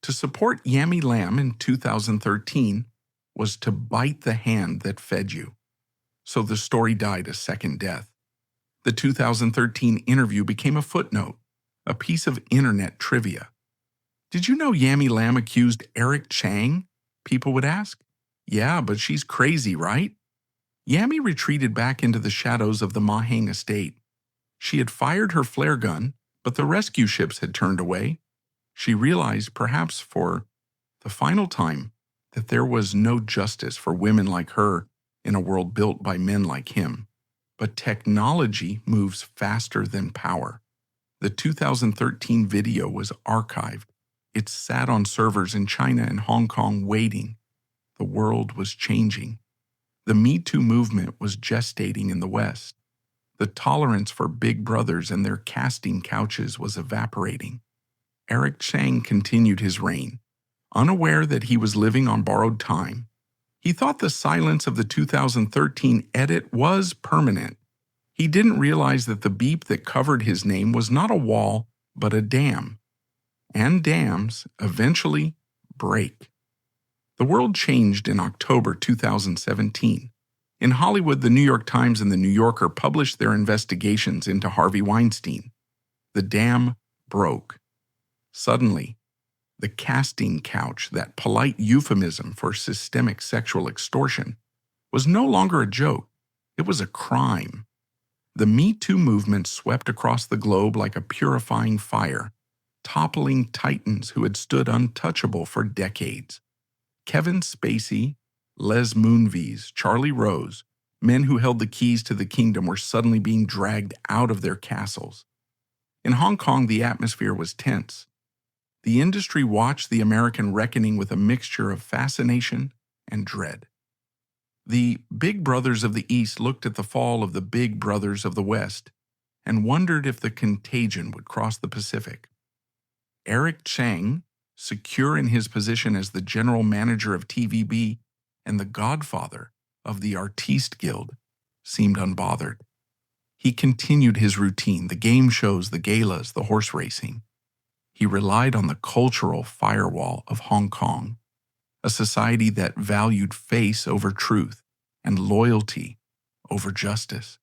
To support Yammie Lam in 2013 was to bite the hand that fed you. So the story died a second death. The 2013 interview became a footnote, a piece of internet trivia. Did you know Yammie Lam accused Eric Tsang? People would ask. Yeah, but she's crazy, right? Yammie retreated back into the shadows of the Ma Heng estate. She had fired her flare gun, but the rescue ships had turned away. She realized, perhaps for the final time, that there was no justice for women like her in a world built by men like him. But technology moves faster than power. The 2013 video was archived. It sat on servers in China and Hong Kong waiting. The world was changing. The Me Too movement was gestating in the West. The tolerance for big brothers and their casting couches was evaporating. Eric Tsang continued his reign, unaware that he was living on borrowed time. He thought the silence of the 2013 edit was permanent. He didn't realize that the beep that covered his name was not a wall, but a dam. And dams eventually break. The world changed in October 2017. In Hollywood, the New York Times and the New Yorker published their investigations into Harvey Weinstein. The dam broke. Suddenly, the casting couch, that polite euphemism for systemic sexual extortion, was no longer a joke. It was a crime. The Me Too movement swept across the globe like a purifying fire, toppling titans who had stood untouchable for decades. Kevin Spacey, Les Moonves, Charlie Rose, men who held the keys to the kingdom, were suddenly being dragged out of their castles. In Hong Kong, the atmosphere was tense. The industry watched the American reckoning with a mixture of fascination and dread. The big brothers of the East looked at the fall of the big brothers of the West and wondered if the contagion would cross the Pacific. Eric Cheung, secure in his position as the general manager of TVB and the godfather of the Artiste Guild, seemed unbothered. He continued his routine, the game shows, the galas, the horse racing. He relied on the cultural firewall of Hong Kong, a society that valued face over truth and loyalty over justice.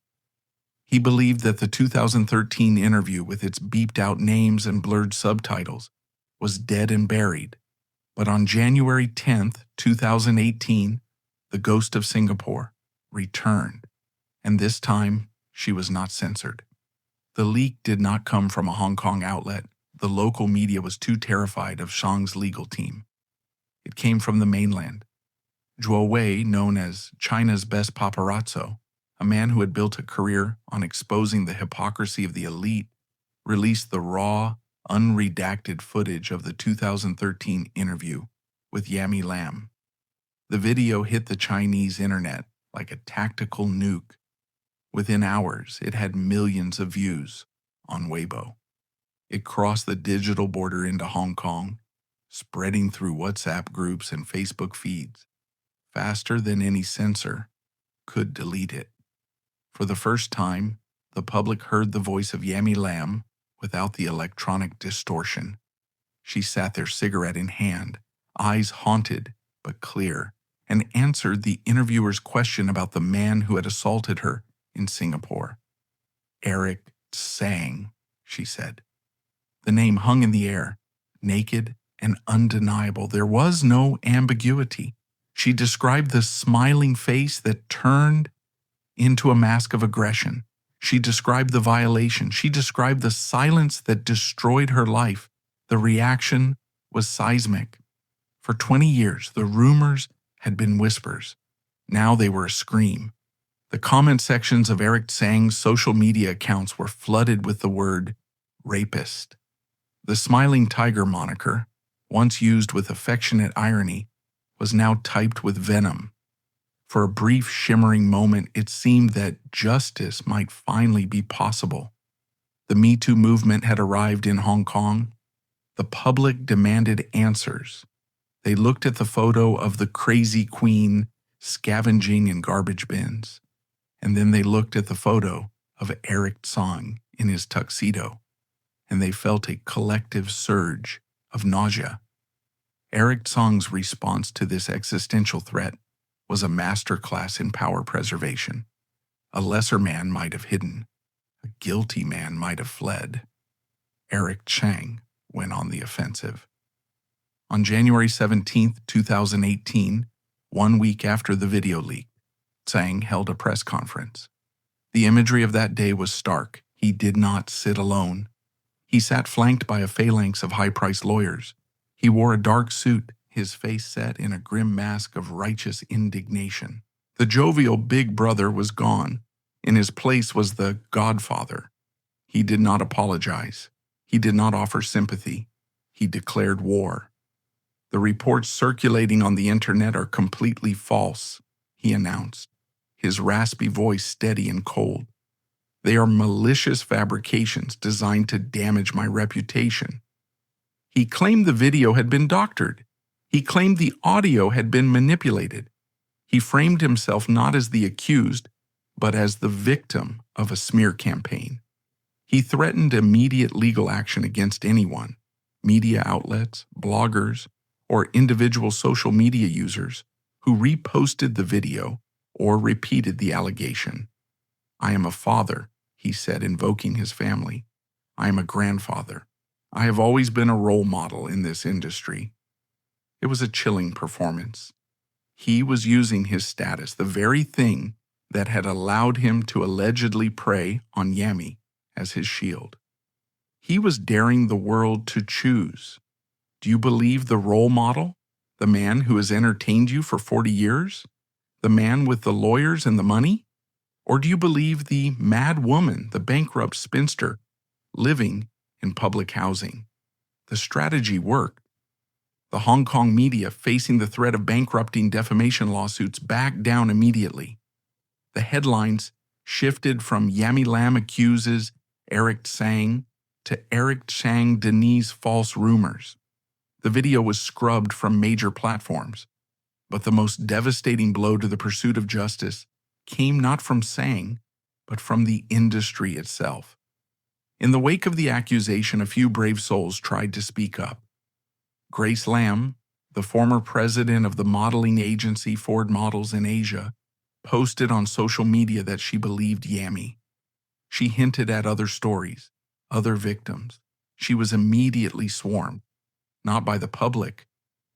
He believed that the 2013 interview, with its beeped-out names and blurred subtitles, was dead and buried. But on January 10, 2018, the ghost of Singapore returned, and this time she was not censored. The leak did not come from a Hong Kong outlet. The local media was too terrified of Tsang's legal team. It came from the mainland. Zhuo Wei, known as China's best paparazzo, a man who had built a career on exposing the hypocrisy of the elite, released the raw, unredacted footage of the 2013 interview with Yammie Lam. The video hit the Chinese internet like a tactical nuke. Within hours, it had millions of views on Weibo. It crossed the digital border into Hong Kong, spreading through WhatsApp groups and Facebook feeds, faster than any censor could delete it. For the first time, the public heard the voice of Yammie Lam without the electronic distortion. She sat there, cigarette in hand, eyes haunted but clear, and answered the interviewer's question about the man who had assaulted her in Singapore. Eric Tsang, she said. The name hung in the air, naked and undeniable. There was no ambiguity. She described the smiling face that turned into a mask of aggression. She described the violation. She described the silence that destroyed her life. The reaction was seismic. For 20 years, the rumors had been whispers. Now they were a scream. The comment sections of Eric Tsang's social media accounts were flooded with the word rapist. The smiling tiger moniker, once used with affectionate irony, was now typed with venom. For a brief, shimmering moment, it seemed that justice might finally be possible. The Me Too movement had arrived in Hong Kong. The public demanded answers. They looked at the photo of the crazy queen scavenging in garbage bins, and then they looked at the photo of Eric Tsang in his tuxedo, and they felt a collective surge of nausea. Eric Tsang's response to this existential threat was a masterclass in power preservation. A lesser man might have hidden. A guilty man might have fled. Eric Cheung went on the offensive. On January 17, 2018, 1 week after the video leaked, Tsang held a press conference. The imagery of that day was stark. He did not sit alone. He sat flanked by a phalanx of high-priced lawyers. He wore a dark suit, his face set in a grim mask of righteous indignation. The jovial big brother was gone. In his place was the Godfather. He did not apologize. He did not offer sympathy. He declared war. "The reports circulating on the internet are completely false," he announced, his raspy voice steady and cold. "They are malicious fabrications designed to damage my reputation." He claimed the video had been doctored. He claimed the audio had been manipulated. He framed himself not as the accused, but as the victim of a smear campaign. He threatened immediate legal action against anyone, media outlets, bloggers, or individual social media users who reposted the video or repeated the allegation. "I am a father," he said, invoking his family. "I am a grandfather. I have always been a role model in this industry." It was a chilling performance. He was using his status, the very thing that had allowed him to allegedly prey on Yammie, as his shield. He was daring the world to choose. Do you believe the role model, the man who has entertained you for 40 years, the man with the lawyers and the money? Or do you believe the mad woman, the bankrupt spinster, living in public housing? The strategy worked. The Hong Kong media, facing the threat of bankrupting defamation lawsuits, backed down immediately. The headlines shifted from Yammie Lam accuses Eric Tsang to Eric Tsang denies false rumors. The video was scrubbed from major platforms, but the most devastating blow to the pursuit of justice came not from Tsang, but from the industry itself. In the wake of the accusation, a few brave souls tried to speak up. Grace Lam, the former president of the modeling agency Ford Models in Asia, posted on social media that she believed Yammie. She hinted at other stories, other victims. She was immediately swarmed, not by the public,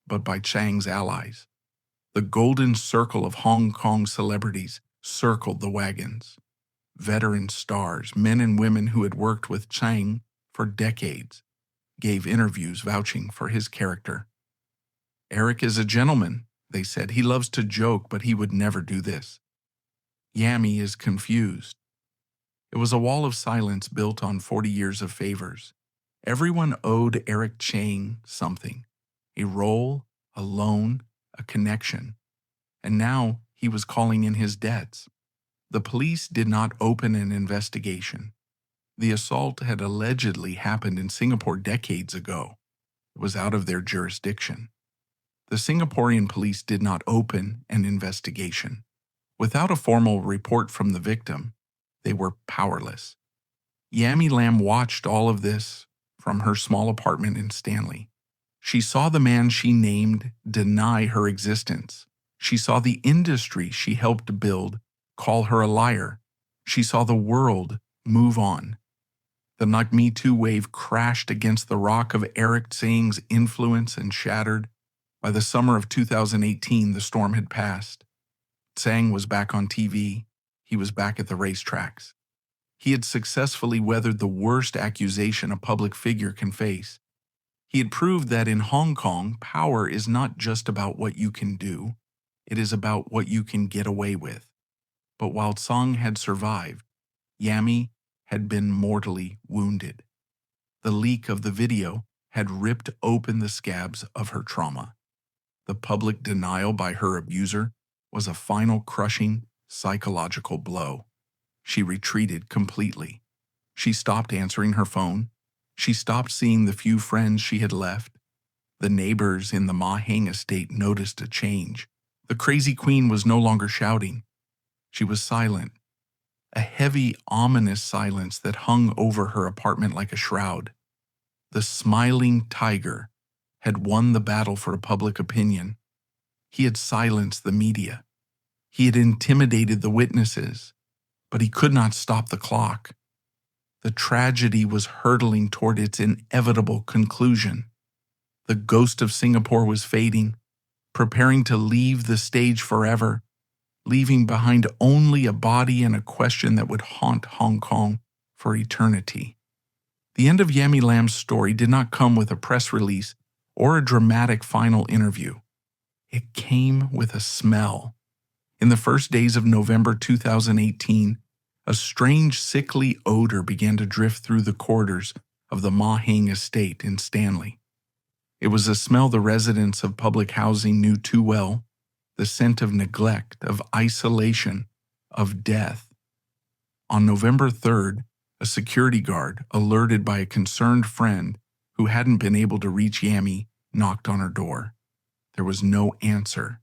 but by Tsang's allies. The golden circle of Hong Kong celebrities circled the wagons. Veteran stars, men and women who had worked with Tsang for decades, gave interviews vouching for his character. "Eric is a gentleman," they said. "He loves to joke, but he would never do this." Yammie is confused. It was a wall of silence built on 40 years of favors. Everyone owed Eric Tsang something, a role, a loan, a connection. And now he was calling in his debts. The police did not open an investigation. The assault had allegedly happened in Singapore decades ago. It was out of their jurisdiction. The Singaporean police did not open an investigation. Without a formal report from the victim, they were powerless. Yammie Lam watched all of this from her small apartment in Stanley. She saw the man she named deny her existence. She saw the industry she helped build call her a liar. She saw the world move on. The Me Too wave crashed against the rock of Eric Tsang's influence and shattered. By the summer of 2018, the storm had passed. Tsang was back on TV. He was back at the racetracks. He had successfully weathered the worst accusation a public figure can face. He had proved that in Hong Kong, power is not just about what you can do. It is about what you can get away with. But while Tsang had survived, Yammie had been mortally wounded. The leak of the video had ripped open the scabs of her trauma. The public denial by her abuser was a final crushing psychological blow. She retreated completely. She stopped answering her phone. She stopped seeing the few friends she had left. The neighbors in the Ma Heng estate noticed a change. The crazy queen was no longer shouting. She was silent. A heavy, ominous silence that hung over her apartment like a shroud. The smiling tiger had won the battle for public opinion. He had silenced the media. He had intimidated the witnesses, but he could not stop the clock. The tragedy was hurtling toward its inevitable conclusion. The ghost of Singapore was fading, preparing to leave the stage forever, leaving behind only a body and a question that would haunt Hong Kong for eternity. The end of Yammie Lam's story did not come with a press release or a dramatic final interview. It came with a smell. In the first days of November 2018, a strange sickly odor began to drift through the corridors of the Ma Hing estate in Stanley. It was a smell the residents of public housing knew too well, the scent of neglect, of isolation, of death. On November 3rd, a security guard, alerted by a concerned friend who hadn't been able to reach Yammie, knocked on her door. There was no answer.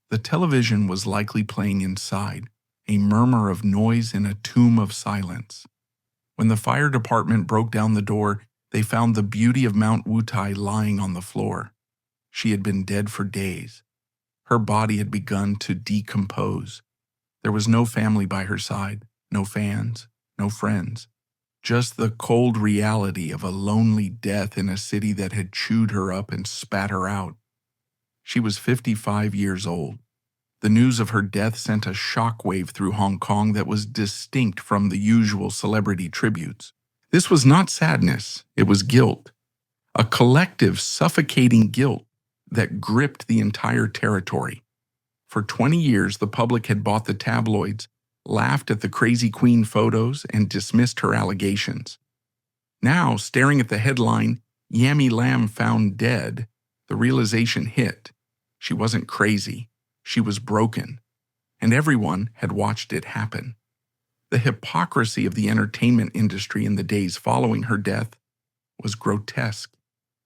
The television was likely playing inside, a murmur of noise in a tomb of silence. When the fire department broke down the door, they found the beauty of Mount Wutai lying on the floor. She had been dead for days. Her body had begun to decompose. There was no family by her side, no fans, no friends. Just the cold reality of a lonely death in a city that had chewed her up and spat her out. She was 55 years old. The news of her death sent a shockwave through Hong Kong that was distinct from the usual celebrity tributes. This was not sadness, it was guilt. A collective, suffocating guilt that gripped the entire territory. For 20 years, the public had bought the tabloids, laughed at the crazy queen photos, and dismissed her allegations. Now, staring at the headline, Yammie Lam found dead, the realization hit. She wasn't crazy. She was broken. And everyone had watched it happen. The hypocrisy of the entertainment industry in the days following her death was grotesque.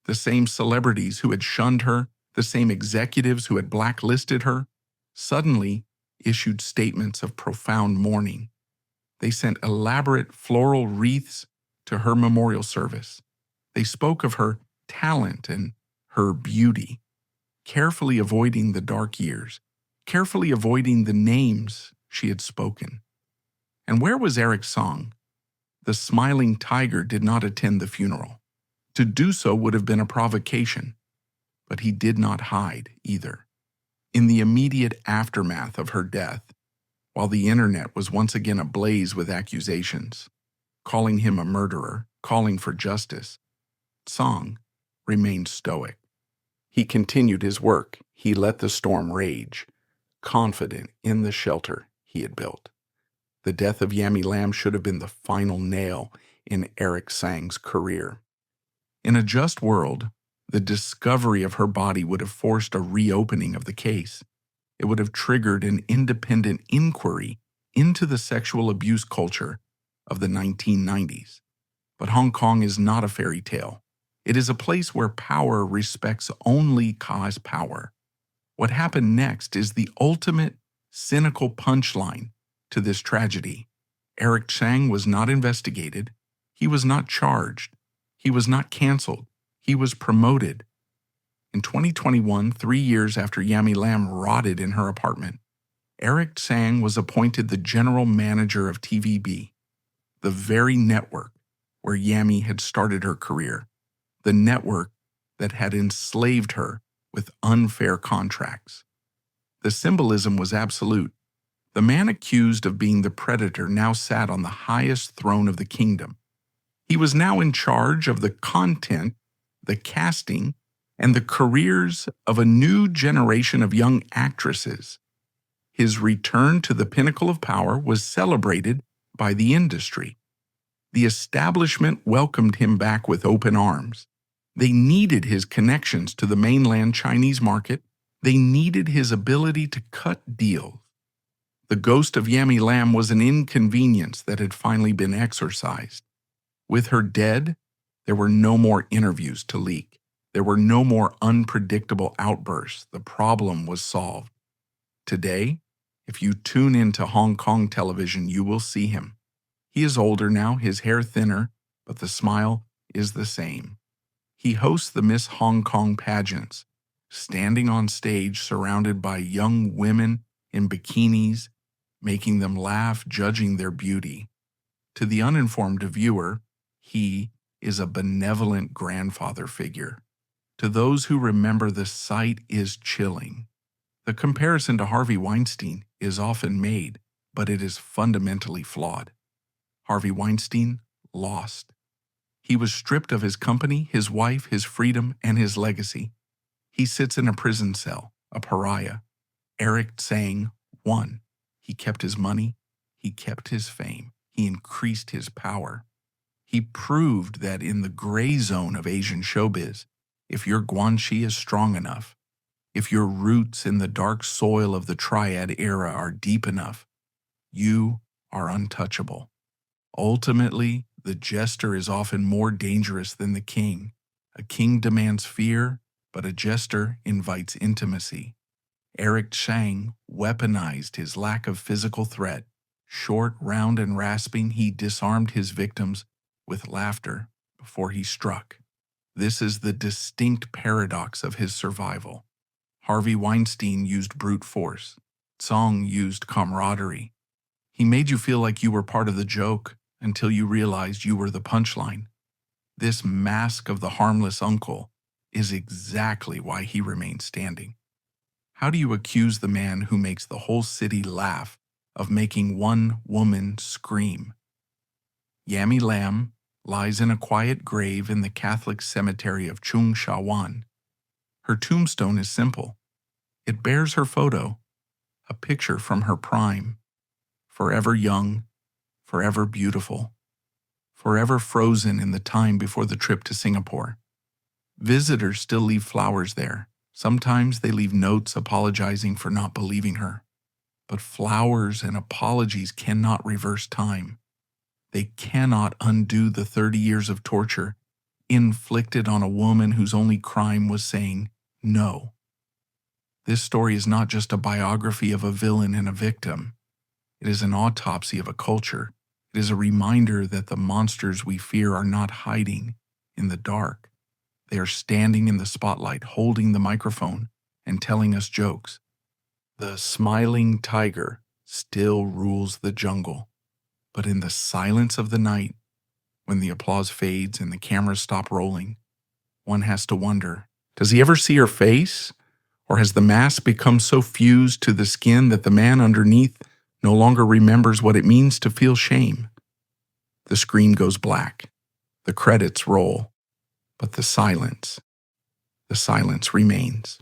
The same celebrities who had shunned her, the same executives who had blacklisted her, suddenly issued statements of profound mourning. They sent elaborate floral wreaths to her memorial service. They spoke of her talent and her beauty, carefully avoiding the dark years, carefully avoiding the names she had spoken. And where was Eric Tsang? The smiling tiger did not attend the funeral. To do so would have been a provocation, but he did not hide either. In the immediate aftermath of her death, while the internet was once again ablaze with accusations, calling him a murderer, calling for justice, Tsang remained stoic. He continued his work. He let the storm rage, confident in the shelter he had built. The death of Yammie Lam should have been the final nail in Eric Tsang's career. In a just world, the discovery of her body would have forced a reopening of the case. It would have triggered an independent inquiry into the sexual abuse culture of the 1990s. But Hong Kong is not a fairy tale. It is a place where power respects only cause power. What happened next is the ultimate cynical punchline to this tragedy. Eric Tsang was not investigated. He was not charged. He was not canceled. He was promoted. In 2021, 3 years after Yammie Lam rotted in her apartment, Eric Tsang was appointed the general manager of TVB, the very network where Yammie had started her career, the network that had enslaved her with unfair contracts. The symbolism was absolute. The man accused of being the predator now sat on the highest throne of the kingdom. He was now in charge of the content, the casting, and the careers of a new generation of young actresses. His return to the pinnacle of power was celebrated by the industry. The establishment welcomed him back with open arms. They needed his connections to the mainland Chinese market. They needed his ability to cut deals. The ghost of Yammie Lam was an inconvenience that had finally been exorcised. With her dead, there were no more interviews to leak. There were no more unpredictable outbursts. The problem was solved. Today, if you tune into Hong Kong television, you will see him. He is older now, his hair thinner, but the smile is the same. He hosts the Miss Hong Kong pageants, standing on stage surrounded by young women in bikinis, making them laugh, judging their beauty. To the uninformed viewer, he is a benevolent grandfather figure. To those who remember, the sight is chilling. The comparison to Harvey Weinstein is often made, but it is fundamentally flawed. Harvey Weinstein lost. He was stripped of his company, his wife, his freedom, and his legacy. He sits in a prison cell, a pariah. Eric Tsang won. He kept his money. He kept his fame. He increased his power. He proved that in the gray zone of Asian showbiz, if your guanxi is strong enough, if your roots in the dark soil of the Triad era are deep enough, you are untouchable. Ultimately, the jester is often more dangerous than the king. A king demands fear, but a jester invites intimacy. Eric Cheung weaponized his lack of physical threat. Short, round, and rasping, he disarmed his victims with laughter before he struck. This is the distinct paradox of his survival. Harvey Weinstein used brute force. Tsang used camaraderie. He made you feel like you were part of the joke until you realized you were the punchline. This mask of the harmless uncle is exactly why he remains standing. How do you accuse the man who makes the whole city laugh of making one woman scream? Yammie Lam lies in a quiet grave in the Catholic cemetery of Cheung. Her tombstone is simple. It bears her photo, a picture from her prime, forever young, forever beautiful, forever frozen in the time before the trip to Singapore. Visitors still leave flowers there. Sometimes they leave notes apologizing for not believing her. But flowers and apologies cannot reverse time. They cannot undo the 30 years of torture inflicted on a woman whose only crime was saying no. This story is not just a biography of a villain and a victim. It is an autopsy of a culture. It is a reminder that the monsters we fear are not hiding in the dark. They are standing in the spotlight, holding the microphone, and telling us jokes. The smiling tiger still rules the jungle. But in the silence of the night, when the applause fades and the cameras stop rolling, one has to wonder, does he ever see her face? Or has the mask become so fused to the skin that the man underneath no longer remembers what it means to feel shame? The screen goes black. The credits roll. But the silence remains.